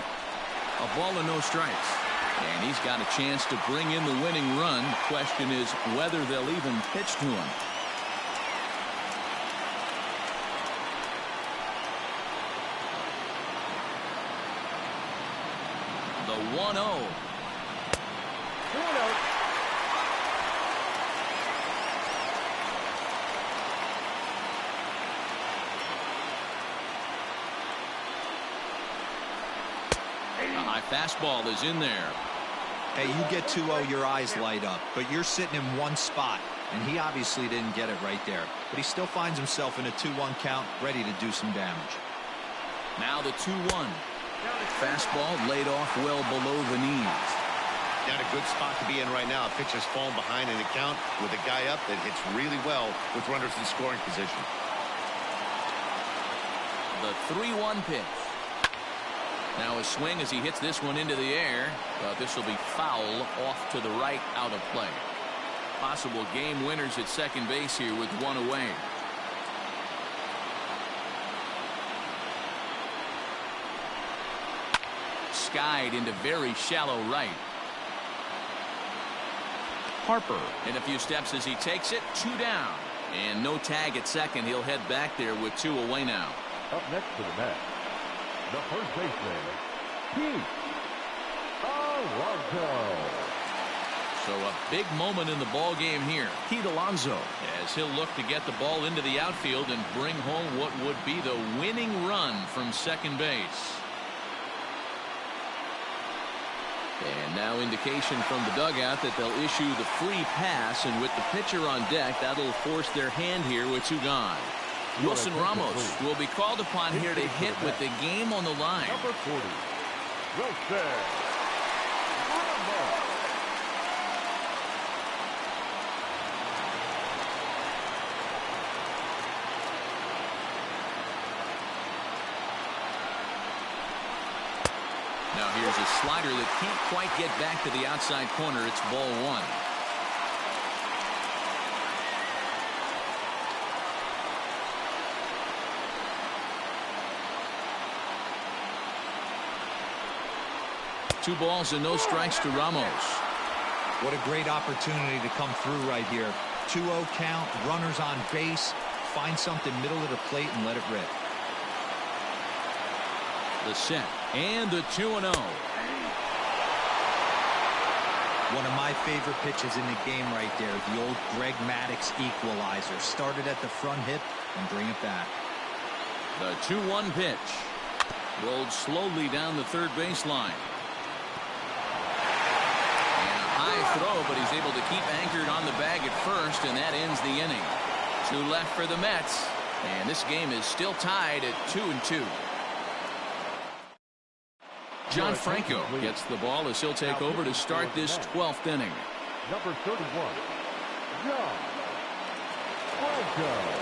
A ball and no strikes. And he's got a chance to bring in the winning run. Question is whether they'll even pitch to him. The 1-0. A high fastball is in there. Hey, you get 2-0, your eyes light up, but you're sitting in one spot, and he obviously didn't get it right there. But he still finds himself in a 2-1 count, ready to do some damage. Now the 2-1. Fastball laid off well below the knees. Not a good spot to be in right now. Pitcher's falling behind in the count with a guy up that hits really well with runners in scoring position. The 3-1 pitch. Now a swing as he hits this one into the air, but this will be foul off to the right, out of play. Possible game winners at second base here with one away. Skied into very shallow right. Harper in a few steps as he takes it, 2 down. And no tag at second. He'll head back there with 2 away now. Up next to the bat, the first baseman, Pete Alonso. So a big moment in the ball game here. Pete Alonso, as he'll look to get the ball into the outfield and bring home what would be the winning run from second base. And now indication from the dugout that they'll issue the free pass, and with the pitcher on deck, that'll force their hand here with 2 gone. Wilson Ramos will be called upon here to hit with the game on the line. Number 40, Wilson Ramos. Now here's a slider that can't quite get back to the outside corner. It's ball 1. Two balls and no strikes to Ramos. What a great opportunity to come through right here. 2-0 count, runners on base. Find something middle of the plate and let it rip. The set and the 2-0. One of my favorite pitches in the game right there. The old Greg Maddux equalizer. Started at the front hip and bring it back. The 2-1 pitch. Rolled slowly down the third baseline. High throw, but he's able to keep anchored on the bag at first, and that ends the inning. 2 left for the Mets, and this game is still tied at 2-2. John Franco gets the ball as he'll take over to start this 12th inning. Number 31, John Franco.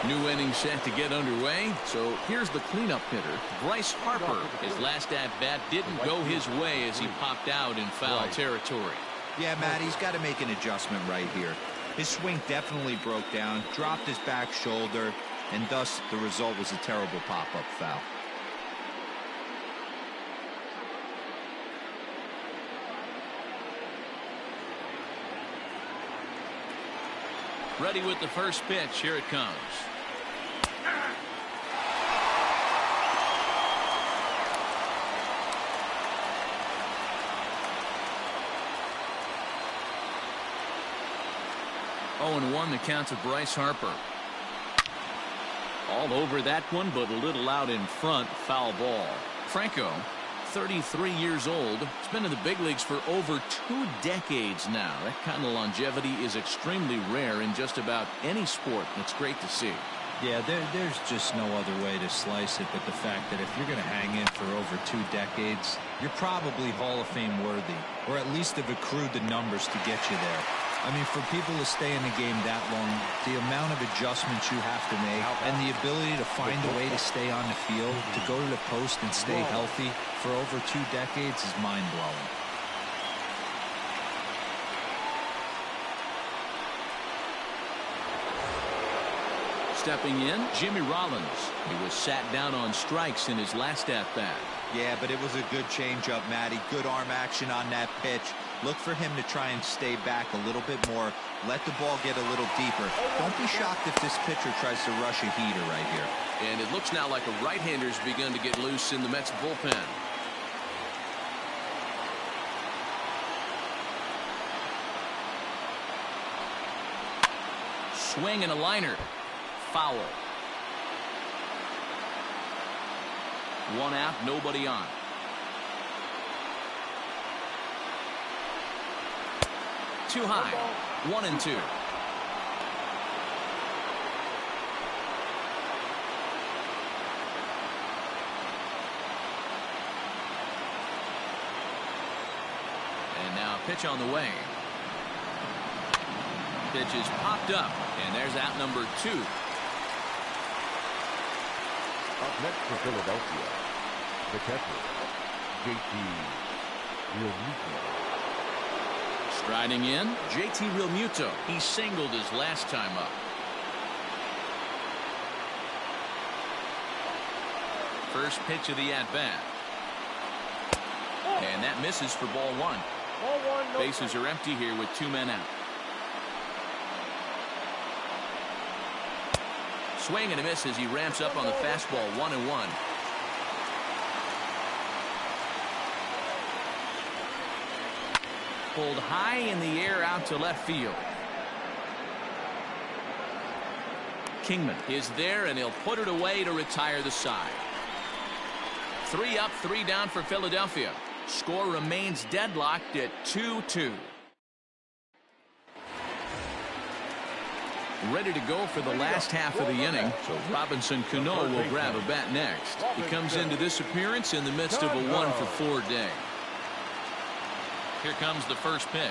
New inning set to get underway. So here's the cleanup hitter, Bryce Harper. His last at-bat didn't go his way as he popped out in foul territory. Yeah, Matt, he's got to make an adjustment right here. His swing definitely broke down, dropped his back shoulder, and thus the result was a terrible pop-up foul. Ready with the first pitch. Here it comes. Oh, and 1 the count to Bryce Harper. All over that one, but a little out in front. Foul ball. Franco, 33 years old. He's been in the big leagues for over 2 decades now. That kind of longevity is extremely rare in just about any sport. It's great to see. Yeah, there's just no other way to slice it but the fact that if you're going to hang in for over 2 decades, you're probably Hall of Fame worthy, or at least have accrued the numbers to get you there. I mean, for people to stay in the game that long, the amount of adjustments you have to make and the ability to find a way to stay on the field, to go to the post and stay healthy for over 2 decades is mind-blowing. Stepping in, Jimmy Rollins. He was sat down on strikes in his last at-bat. Yeah, but it was a good changeup, Matty. Good arm action on that pitch. Look for him to try and stay back a little bit more. Let the ball get a little deeper. Don't be shocked if this pitcher tries to rush a heater right here. And it looks now like a right-hander's begun to get loose in the Mets bullpen. Swing and a liner. Foul. 1 out, nobody on. Too high. 1-2. And now a pitch on the way. Pitch is popped up, and there's out number 2. Up next for Philadelphia, the catcher, JT Realmuto. Striding in, JT Realmuto. He singled his last time up. First pitch of the at-bat. And that misses for ball 1. Ball 1, no Bases are empty here with 2 men out. Swing and a miss as he ramps up on the fastball. 1-1. Pulled high in the air out to left field. Kingman is there, and he'll put it away to retire the side. 3 up, 3 down for Philadelphia. Score remains deadlocked at 2-2. Ready to go for the last half of the inning. So Robinson Cano will grab a bat next. He comes into this appearance in the midst of a 1-for-4 day. Here comes the first pitch.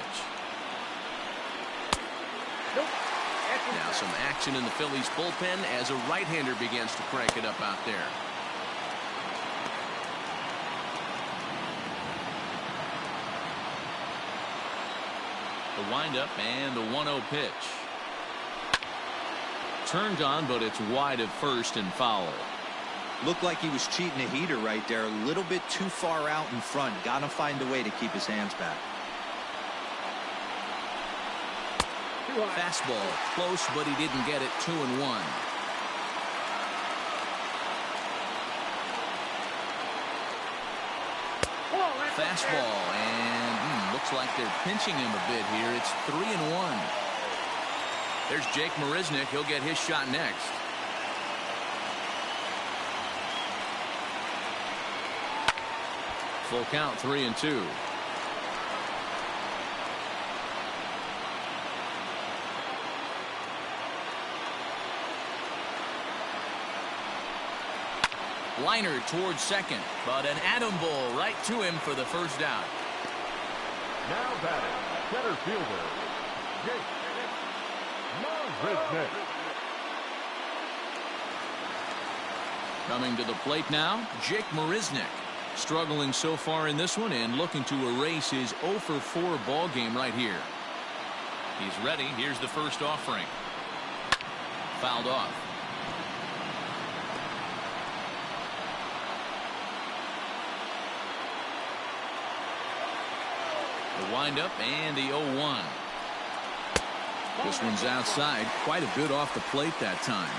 Now some action in the Phillies bullpen as a right-hander begins to crank it up out there. The windup and the 1-0 pitch. Turned on, but it's wide at first and foul. Looked like he was cheating a heater right there. A little bit too far out in front. Got to find a way to keep his hands back. Fastball close, but he didn't get it. 2-1. Fastball, and looks like they're pinching him a bit here. It's 3-1. There's Jake Marisnick. He'll get his shot next. Full count, 3-2. Liner towards second, but an atom ball right to him for the first out. Now batting, center fielder, Jake Marisnick. Coming to the plate now, Jake Marisnick. Struggling so far in this one and looking to erase his 0-for-4 ball game right here. He's ready. Here's the first offering. Fouled off. The windup and the 0-1. This one's outside. Quite a bit off the plate that time.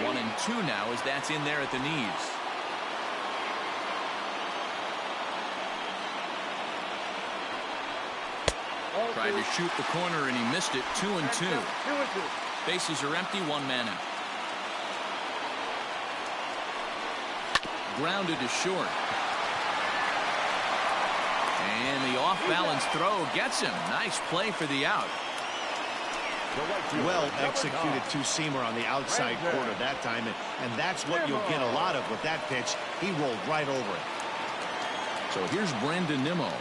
One and 2 now as that's in there at the knees. Tried to shoot the corner and he missed it. 2-2. 2-2. Bases are empty. One man out. Grounded to short. And the off-balance throw gets him. Nice play for the out. Well executed two-seamer on the outside corner that time, and that's what you'll get a lot of with that pitch. He rolled right over it. So here's Brandon Nimmo.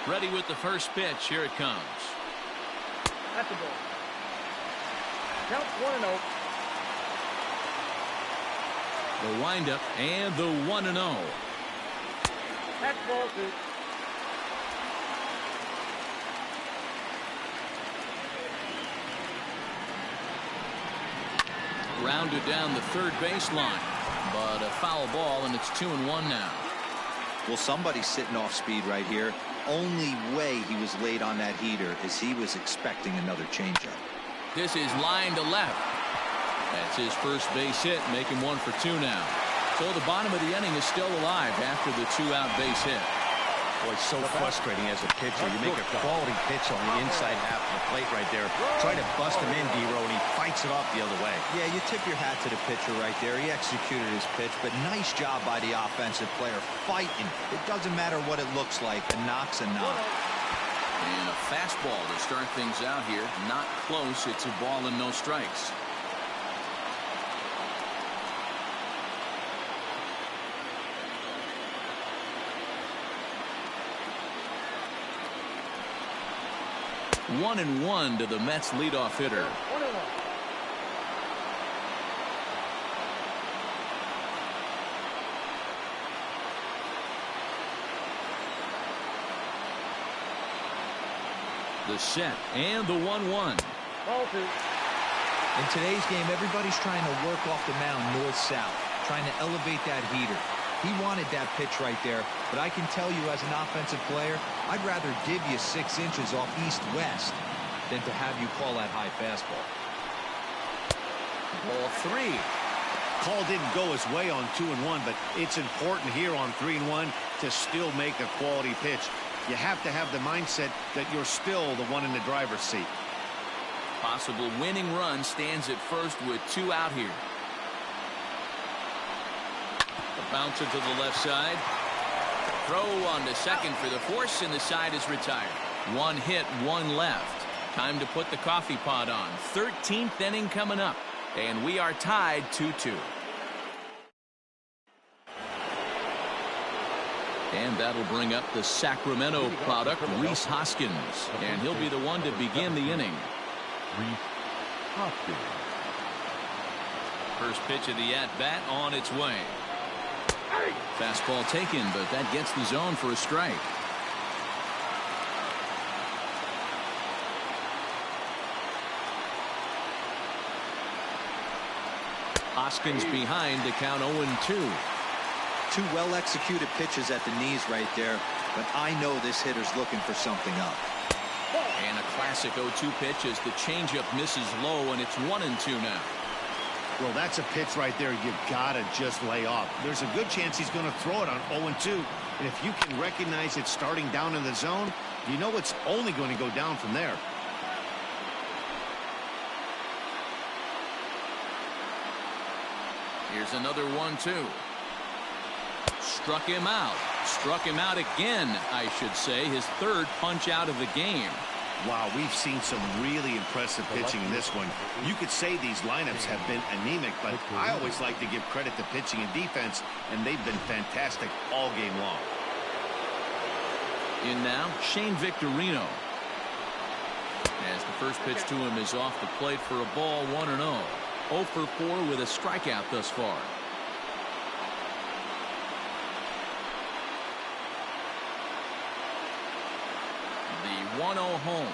Ready with the first pitch. Here it comes. That's the ball. Count 1-0. The windup and the 1-0. That's ball 2. Rounded down the third baseline, but a foul ball, and it's 2-1 now. Well, somebody's sitting off speed right here. Only way he was late on that heater is he was expecting another changeup. This is line to left. That's his first base hit, making 1 for 2 now. So the bottom of the inning is still alive after the 2-out base hit. Boy, so frustrating as a pitcher. You make a quality pitch on the inside half of the plate right there. Try to bust him in, D-Row, and he fights it off the other way. Yeah, you tip your hat to the pitcher right there. He executed his pitch, but nice job by the offensive player fighting. It doesn't matter what it looks like. A knock's a knock. And a fastball to start things out here. Not close. It's a ball and no strikes. One and one to the Mets leadoff hitter. 1-1. The set and the 1-1. Ball 2. In today's game, everybody's trying to work off the mound north-south, trying to elevate that heater. He wanted that pitch right there, but I can tell you as an offensive player, I'd rather give you 6 inches off east-west than to have you call that high fastball. Ball 3. Call didn't go his way on 2-1, but it's important here on 3-1 to still make a quality pitch. You have to have the mindset that you're still the one in the driver's seat. Possible winning run stands at first with 2 out here. The bouncer to the left side. Throw on to second for the force, and the side is retired. 1 hit, 1 left. Time to put the coffee pot on. 13th inning coming up, and we are tied 2-2. And that'll bring up the Sacramento product, Rhys Hoskins, and he'll be the one to begin the inning. Rhys Hoskins. First pitch of the at-bat on its way. Fastball taken, but that gets the zone for a strike. Hoskins behind to count 0-2. 2 well-executed pitches at the knees right there, but I know this hitter's looking for something up. And a classic 0-2 pitch as the changeup misses low, and it's 1-2 now. Well, that's a pitch right there you gotta just lay off. There's a good chance he's going to throw it on 0-2, and if you can recognize it starting down in the zone, you know it's only going to go down from there. Here's another 1-2. Struck him out. Struck him out again, I should say. His 3rd punch out of the game. Wow, we've seen some really impressive pitching in this one. You could say these lineups have been anemic, but I always like to give credit to pitching and defense, and they've been fantastic all game long. In now, Shane Victorino. As the first pitch to him is off the plate for a ball, 1-0. 0 for 4 with a strikeout thus far. The 1-0 home.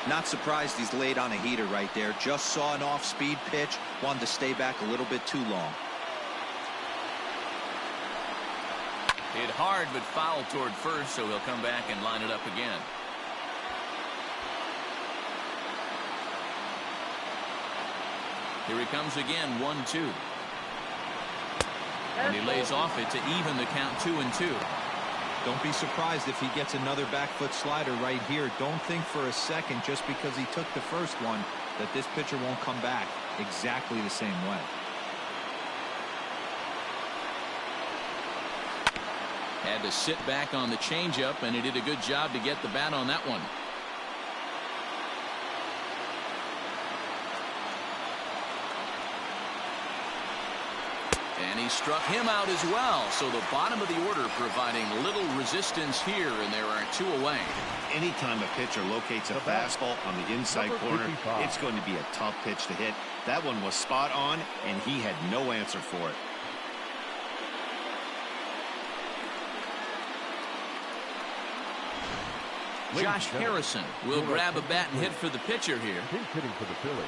Not surprised he's laid on a heater right there. Just saw an off-speed pitch. Wanted to stay back a little bit too long. Hit hard but foul toward first, so he'll come back and line it up again. Here he comes again, 1-2. And he lays off it to even the count 2-2. Don't be surprised if he gets another back foot slider right here. Don't think for a second, just because he took the first one, that this pitcher won't come back exactly the same way. Had to sit back on the changeup, and he did a good job to get the bat on that one. And he struck him out as well. So the bottom of the order providing little resistance here, and there are 2 away. Anytime a pitcher locates a fastball on the inside corner, it's going to be a tough pitch to hit. That one was spot on, and he had no answer for it. Josh Harrison will grab a bat and hit for the pitcher here. He's hitting for the Phillies.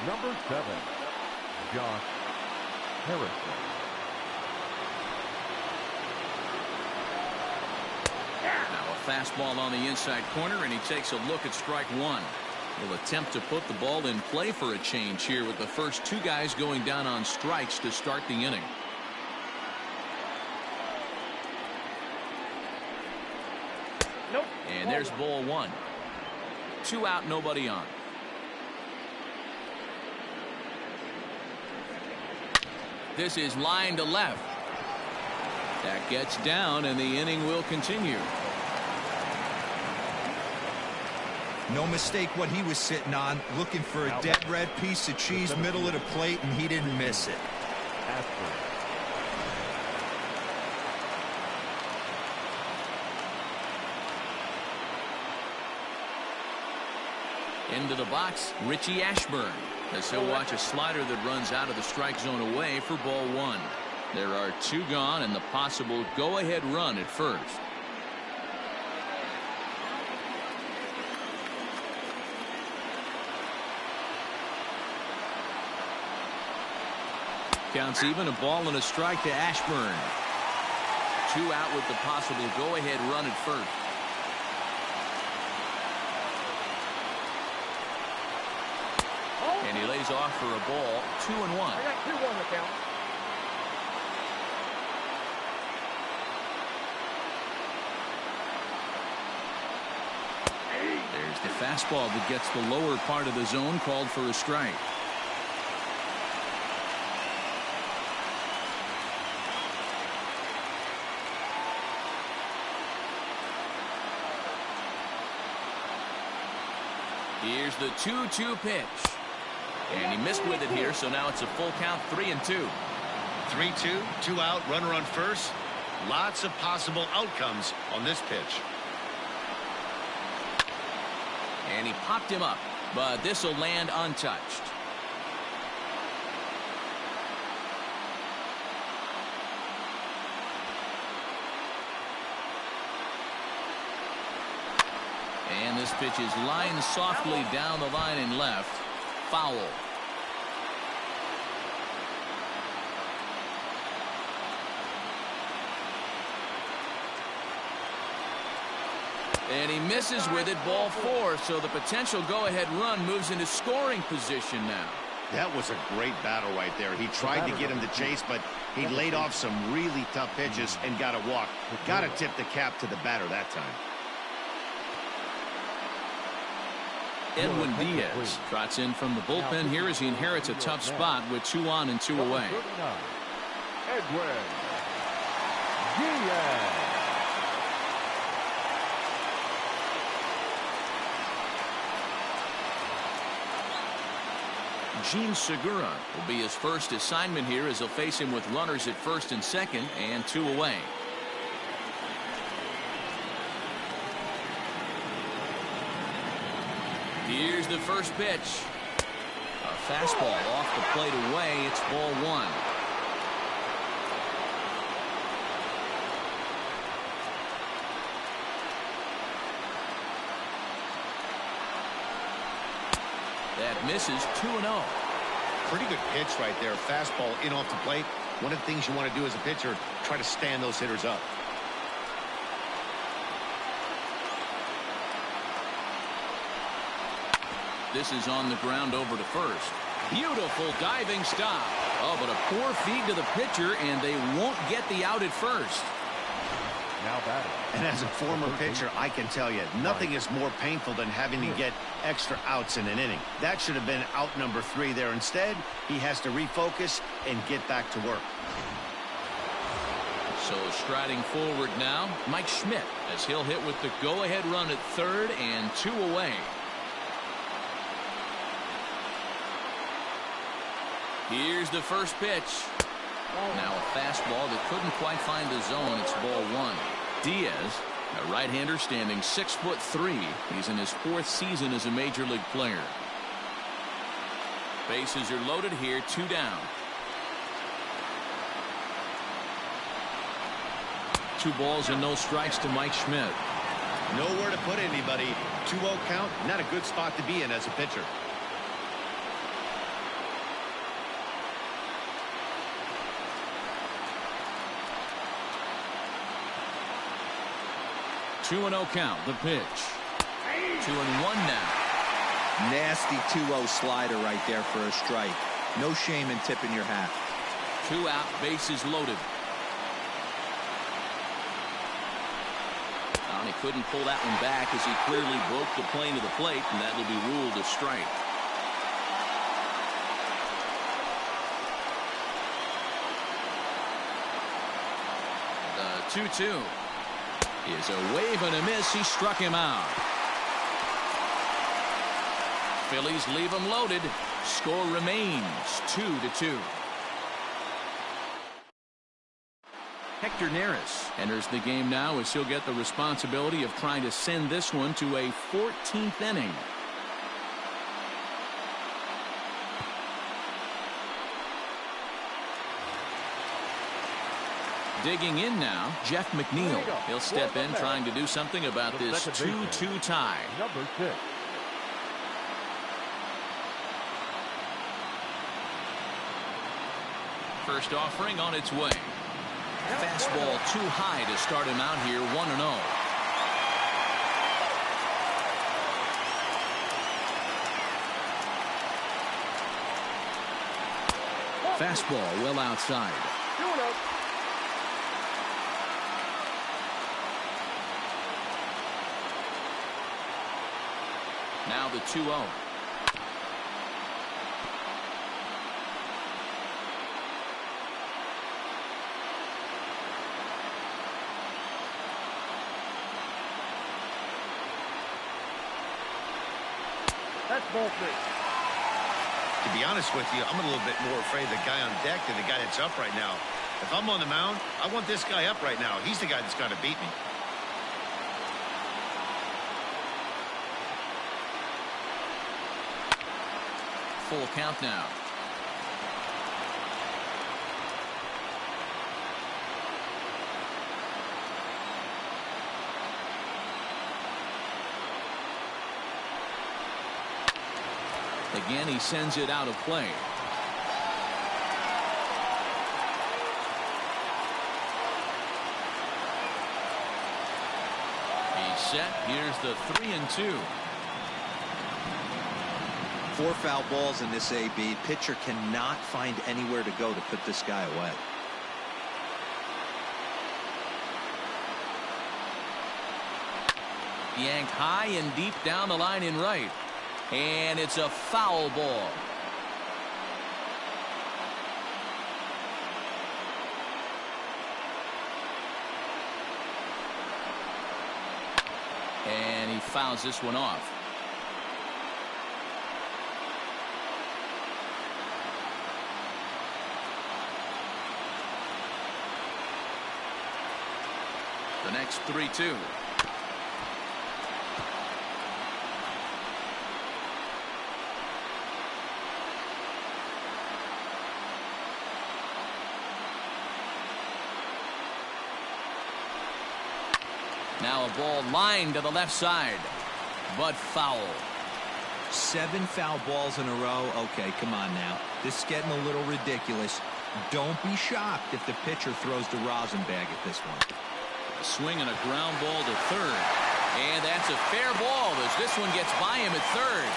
Number 7, Josh Harrison. Now a fastball on the inside corner, and he takes a look at strike 1. Will attempt to put the ball in play for a change here with the first 2 guys going down on strikes to start the inning. Nope. And there's ball 1. 2 out, nobody on. This is line to left. That gets down, and the inning will continue. No mistake what he was sitting on, looking for a dead red piece of cheese middle of the plate, and he didn't miss it. Into the box, Richie Ashburn, as he'll watch a slider that runs out of the strike zone away for ball 1. There are 2 gone, and the possible go-ahead run at first. Counts even, a ball and a strike to Ashburn. 2 out with the possible go-ahead run at first. And he lays off for a ball, 2-1. I got 2 on the count. There's the fastball that gets the lower part of the zone, called for a strike. Here's the 2-2 pitch. And he missed with it here, so now it's a full count, 3-2. 3-2, 2 out, runner on first. Lots of possible outcomes on this pitch. And he popped him up, but this will land untouched. And this pitch is lined softly down the line and left. Foul. And he misses with it, ball 4, so the potential go-ahead run moves into scoring position now. That was a great battle right there. He tried to get him to chase, but he laid off some really tough pitches and got a walk. Got to tip the cap to the batter that time. Edwin Diaz trots in from the bullpen here as he inherits a tough spot with 2 on and 2 away. Edwin Diaz. Gene Segura will be his first assignment here as he'll face him with runners at first and second and 2 away. Here's the first pitch. A fastball off the plate away. It's ball 1. That misses, 2-0. Pretty good pitch right there. Fastball in off the plate. One of the things you want to do as a pitcher, try to stand those hitters up. This is on the ground over to first. Beautiful diving stop. Oh, but a poor feed to the pitcher, and they won't get the out at first. Now batting. And as a former pitcher, I can tell you, nothing is more painful than having to get extra outs in an inning. That should have been out number 3 there. Instead, he has to refocus and get back to work. So striding forward now, Mike Schmidt, as he'll hit with the go-ahead run at third and 2 away. Here's the first pitch. Now a fastball that couldn't quite find the zone. It's ball 1. Diaz, a right-hander standing 6'3". He's in his 4th season as a major league player. Bases are loaded here, 2 down. 2 balls and no strikes to Mike Schmidt. Nowhere to put anybody. 2-0 count, not a good spot to be in as a pitcher. Two 2-0 count. The pitch. 2-1 now. Nasty 2-0 slider right there for a strike. No shame in tipping your hat. 2 out, bases loaded. And he couldn't pull that one back as he clearly broke the plane of the plate, and that will be ruled a strike. The 2-2 is a wave and a miss. He struck him out. Phillies leave him loaded. Score remains 2-2. Hector Neris enters the game now as he'll get the responsibility of trying to send this one to a 14th inning. Digging in now, Jeff McNeil. He'll step in trying to do something about this 2-2 tie. Number 6. First offering on its way. Fastball too high to start him out here, 1-0. Fastball well outside. 2-0. Now the 2-0. That's ball 3. To be honest with you, I'm a little bit more afraid of the guy on deck than the guy that's up right now. If I'm on the mound, I want this guy up right now. He's the guy that's got to beat me. Full count now. Again, he sends it out of play. He's set. Here's the 3-2. 4 foul balls in this AB. Pitcher cannot find anywhere to go to put this guy away. Yanked high and deep down the line in right. And it's a foul ball. And he fouls this one off. The next 3-2. Now a ball lined to the left side, but foul. 7 foul balls in a row. Okay, come on now. This is getting a little ridiculous. Don't be shocked if the pitcher throws the rosin bag at this one. A swing and a ground ball to third. And that's a fair ball as this one gets by him at third.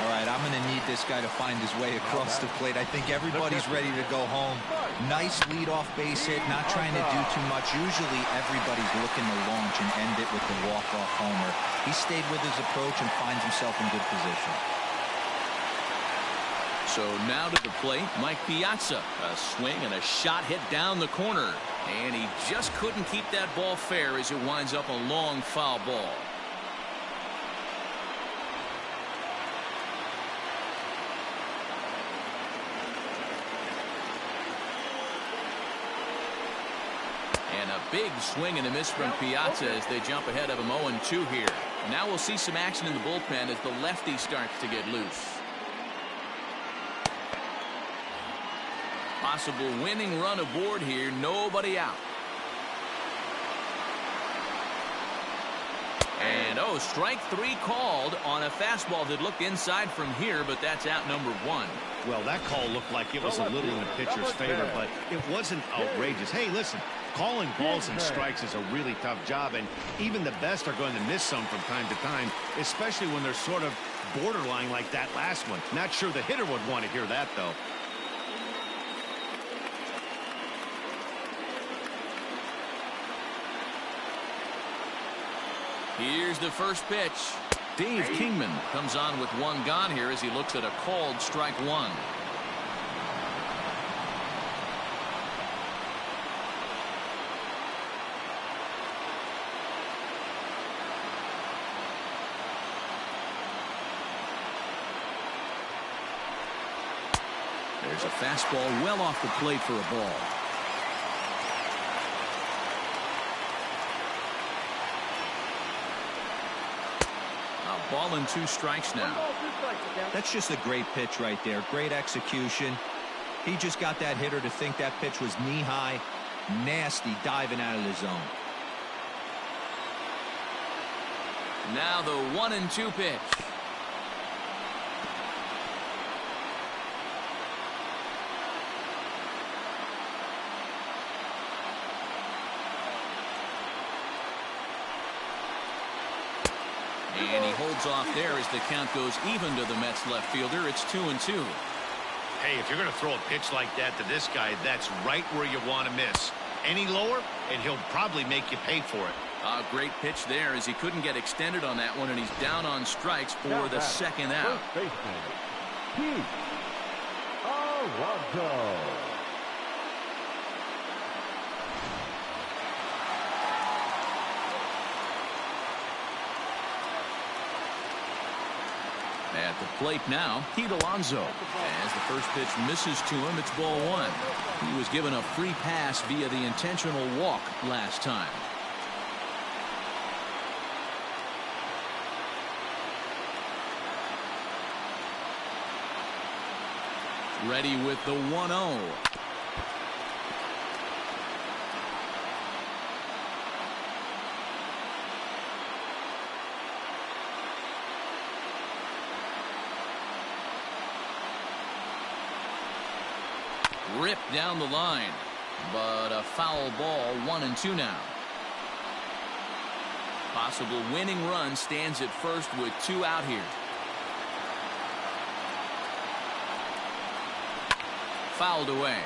All right, I'm going to need this guy to find his way across the plate. I think everybody's ready to go home. Nice leadoff base hit, not trying to do too much. Usually everybody's looking to launch and end it with the walk-off homer. He stayed with his approach and finds himself in good position. So now to the plate, Mike Piazza. A swing and a shot hit down the corner. And he just couldn't keep that ball fair as it winds up a long foul ball. And a big swing and a miss from Piazza as they jump ahead of him 0-2 here. Now we'll see some action in the bullpen as the lefty starts to get loose. Possible winning run aboard here. Nobody out. And strike 3 called on a fastball that looked inside from here, but that's out number 1. Well, that call looked like it was a little in the pitcher's favor, but it wasn't outrageous. Hey, listen, calling balls and strikes is a really tough job, and even the best are going to miss some from time to time, especially when they're sort of borderline like that last one. Not sure the hitter would want to hear that, though. Here's the first pitch. Dave Kingman comes on with 1 gone here as he looks at a called strike 1. There's a fastball well off the plate for a ball. Ball and 2 strikes now. That's just a great pitch right there. Great execution. He just got that hitter to think that pitch was knee-high. Nasty diving out of the zone. Now the 1-2 pitch. And he holds off there as the count goes even to the Mets left fielder. It's 2-2. Hey, if you're going to throw a pitch like that to this guy, that's right where you want to miss. Any lower, and he'll probably make you pay for it. A great pitch there as he couldn't get extended on that one, and he's down on strikes for the second out. First baseman, Pete Alonso. At the plate now, Pete Alonso. As the first pitch misses to him, it's ball 1. He was given a free pass via the intentional walk last time. Ready with the 1-0. Ripped down the line, but a foul ball. 1-2 now. Possible winning run stands at first with 2 out here. Fouled away.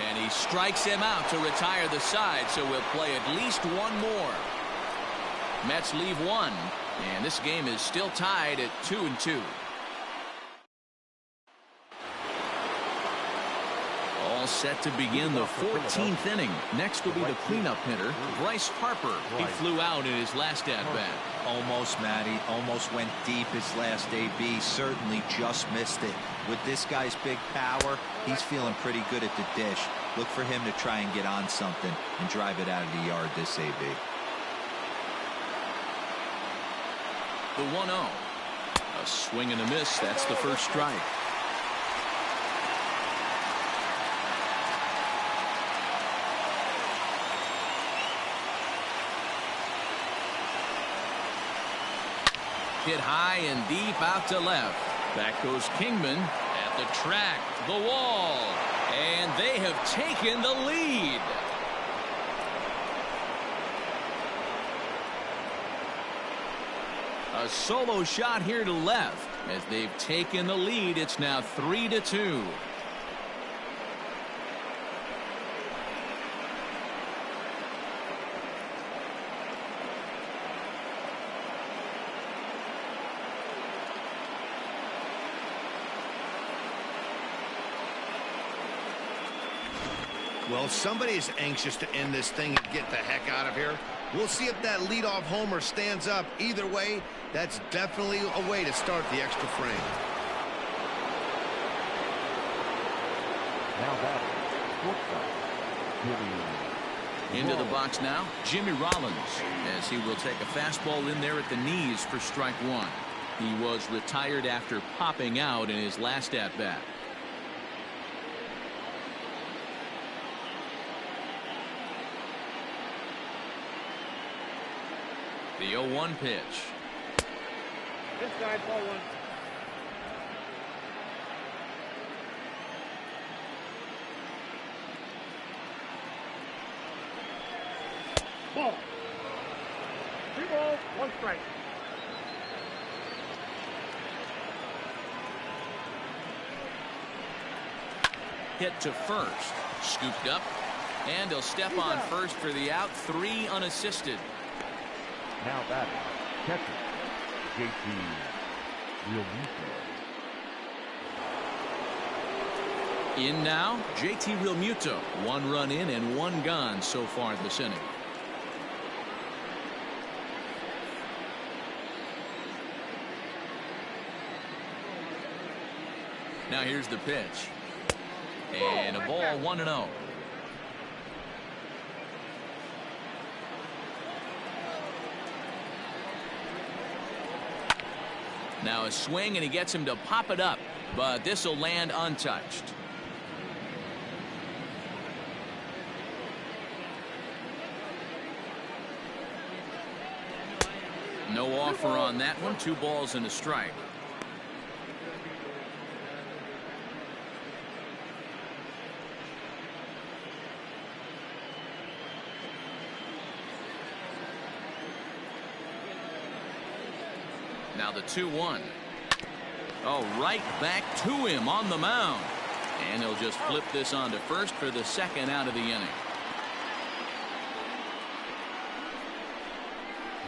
And he strikes him out to retire the side, so we'll play at least 1 more. Mets leave 1, and this game is still tied at 2-2. All set to begin the 14th inning. Next will be the cleanup hitter, Bryce Harper. He flew out in his last at-bat. Almost, Matty. Almost went deep his last AB. Certainly just missed it. With this guy's big power, he's feeling pretty good at the dish. Look for him to try and get on something and drive it out of the yard this AB. The 1-0. A swing and a miss. That's the first strike. Hit high and deep out to left. Back goes Kingman at The track, the wall, and they have taken the lead. A solo shot here to left. As they've taken the lead, it's now 3-2. Well, somebody is anxious to end this thing and get the heck out of here. We'll see if that leadoff homer stands up. Either way, that's definitely a way to start the extra frame. Now that into the box now, Jimmy Rollins, as he will take a fastball in there at the knees for strike one. He was retired after popping out in his last at-bat. The 0-1 pitch. Inside, ball one. Ball. 3 balls, 1 strike. Hit to first. Scooped up. And he'll step on first for the out. 3 unassisted. Now batting, catcher, JT Realmuto. In now, JT Realmuto. 1 run in and 1 gone so far this inning. Now here's the pitch. And a ball 1-0. Now a swing, and he gets him to pop it up, but this will land untouched. No offer on that one. 2 balls and a strike. Now the 2-1. Oh, right back to him on the mound. And he'll just flip this on to first for the 2nd out of the inning.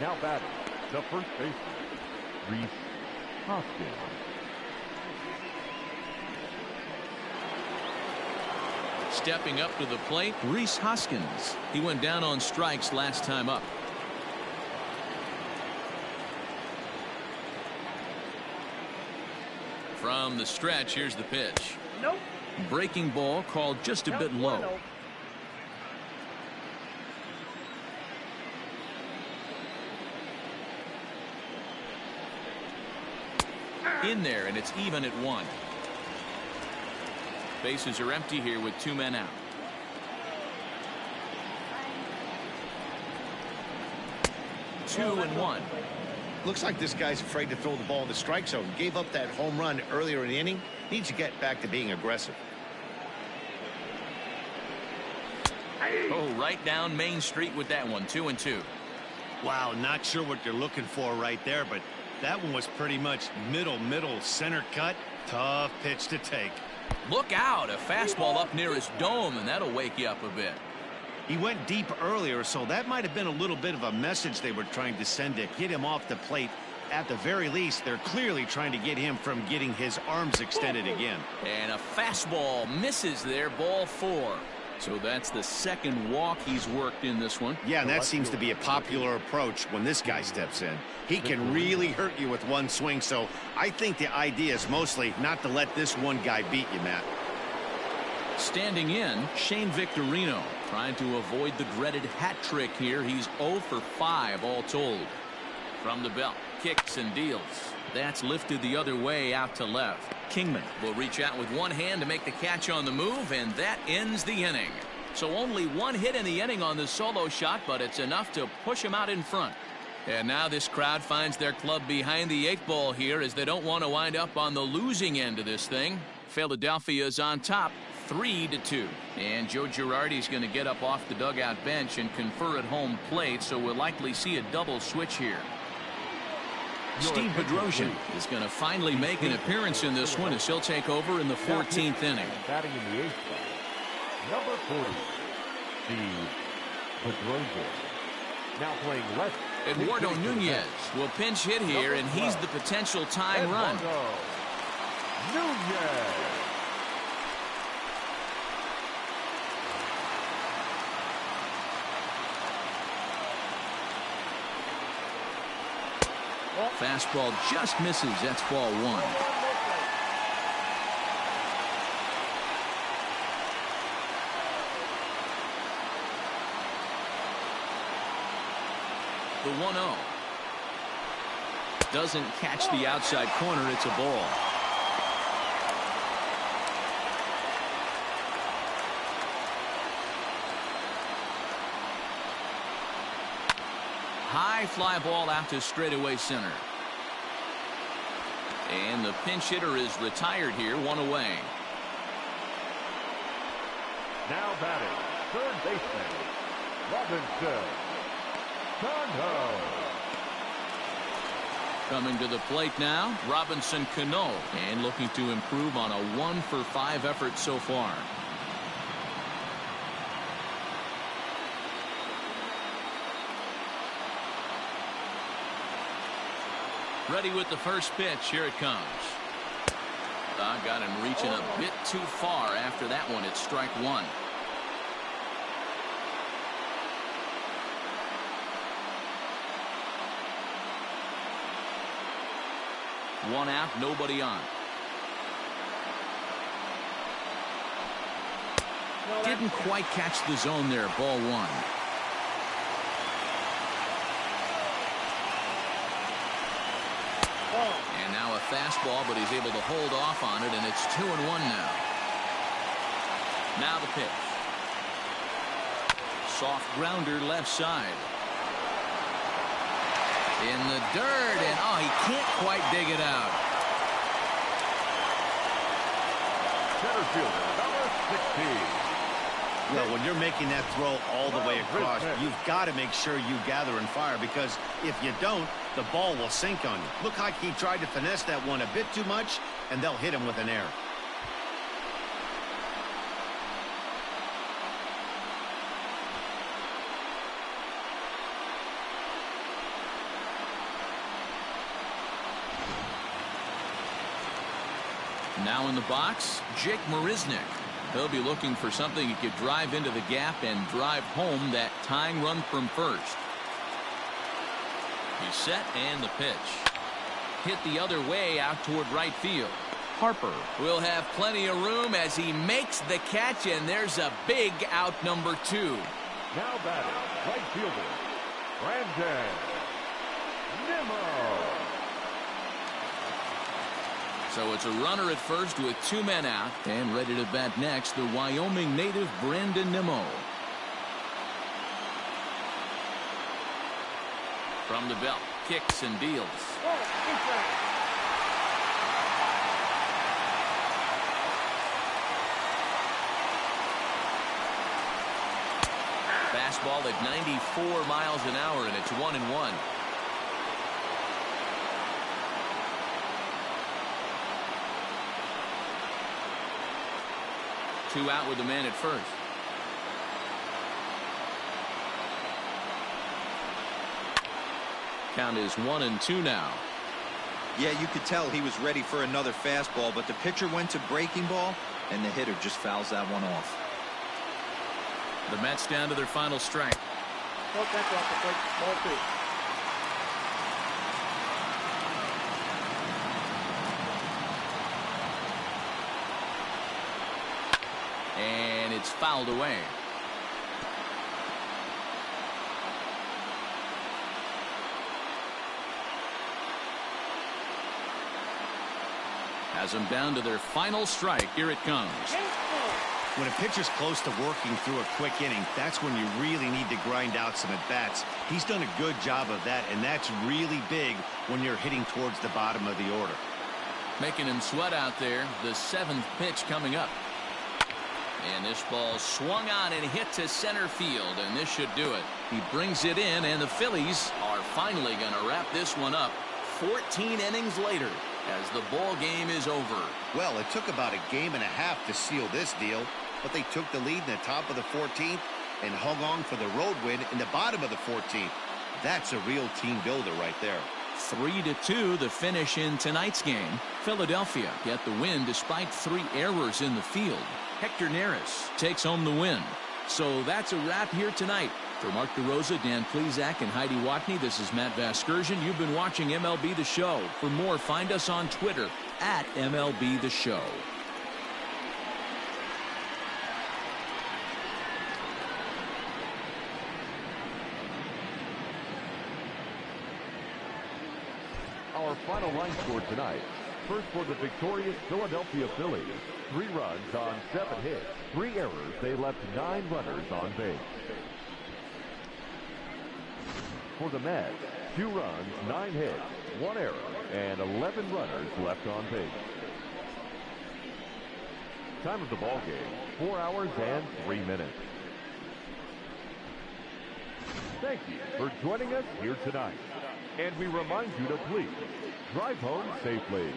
Now batting, the first baseman, Rhys Hoskins. Stepping up to the plate, Rhys Hoskins. He went down on strikes last time up. From the stretch, here's the pitch. Nope. Breaking ball called just a bit low. In there, and it's even at 1. Bases are empty here with 2 men out. 2-1. Looks like this guy's afraid to throw the ball in the strike zone. Gave up that home run earlier in the inning. Needs to get back to being aggressive. Oh, right down Main Street with that one. 2-2. Wow, not sure what you're looking for right there, but that one was pretty much middle center cut. Tough pitch to take. Look out. A fastball up near his dome, and that'll wake you up a bit. He went deep earlier, so that might have been a little bit of a message they were trying to send to get him off the plate. At the very least, they're clearly trying to get him from getting his arms extended again. And a fastball misses there. Ball 4. So that's the 2nd walk he's worked in this one. Yeah, and that seems to be a popular approach when this guy steps in. He can really hurt you with one swing, so I think the idea is mostly not to let this one guy beat you, Matt. Standing in, Shane Victorino, trying to avoid the dreaded hat trick here. He's 0 for 5 all told. From the belt, kicks and deals. That's lifted the other way out to left. Kingman will reach out with one hand to make the catch on the move, and that ends the inning. So only 1 hit in the inning on the solo shot, but it's enough to push him out in front. And now this crowd finds their club behind the 8 ball here, as they don't want to wind up on the losing end of this thing. Philadelphia's on top 3-2. And Joe Girardi's going to get up off the dugout bench and confer at home plate, so we'll likely see a double switch here. Steve Bedrosian is going to finally make an appearance in this one as he'll take over in the 14th inning. Batting in the 8th spot, number 40, Steve Bedrosian. Now playing left. Eduardo Nunez will pinch hit here, and he's the potential tying run. Nunez. Fastball just misses. That's ball 1. The 1-0. Doesn't catch the outside corner. It's a ball. High fly ball out to straightaway center. And the pinch hitter is retired here, 1 away. Now batting, third baseman, Robinson Cano. Coming to the plate now, Robinson Cano, and looking to improve on a 1-for-5 effort so far. Ready with the first pitch. Here it comes. Got him reaching a bit too far after that one. It's strike 1. One out, nobody on. Didn't quite catch the zone there. Ball 1. And now a fastball, but he's able to hold off on it, and it's 2-1 now. Now the pitch. Soft grounder left side. In the dirt, and oh, he can't quite dig it out. Center fielder, number 16. Well, when you're making that throw all the way across, you've got to make sure you gather and fire, because if you don't, the ball will sink on you. Look like he tried to finesse that one a bit too much, and they'll hit him with an error. Now in the box, Jake Marisnick. He'll be looking for something he could drive into the gap and drive home that tying run from first. He's set, and the pitch. Hit the other way out toward right field. Harper will have plenty of room as he makes the catch, and there's a big out, number 2. Now batting, right fielder, Brandon Nimmo. So it's a runner at first with 2 men out, and ready to bat next, the Wyoming native Brandon Nimmo. From the belt, kicks and deals. Fastball at 94 miles an hour, and it's 1-1. Two out with the man at first. Count is 1-2 now. Yeah, you could tell he was ready for another fastball, but the pitcher went to breaking ball, and the hitter just fouls that one off. The Mets down to their final strike. And it's fouled away. Has them down to their final strike. Here it comes. When a pitcher's close to working through a quick inning, that's when you really need to grind out some at-bats. He's done a good job of that, and that's really big when you're hitting towards the bottom of the order. Making him sweat out there. The 7th pitch coming up. And this ball swung on and hit to center field, and this should do it. He brings it in, and the Phillies are finally going to wrap this one up 14 innings later as the ball game is over. Well, it took about a game and a half to seal this deal, but they took the lead in the top of the 14th and hung on for the road win in the bottom of the 14th. That's a real team builder right there. 3-2 the finish in tonight's game. Philadelphia get the win despite 3 errors in the field. Hector Neris takes home the win. So that's a wrap here tonight. For Mark DeRosa, Dan Plesac, and Heidi Watney, this is Matt Vasgersian. You've been watching MLB The Show. For more, find us on Twitter at MLB The Show. Our final line score tonight. First for the victorious Philadelphia Phillies. 3 runs on 7 hits. 3 errors. They left 9 runners on base. For the Mets, 2 runs, 9 hits, 1 error, and 11 runners left on base. Time of the ball game, 4 hours and 3 minutes. Thank you for joining us here tonight. And we remind you to please drive home safely.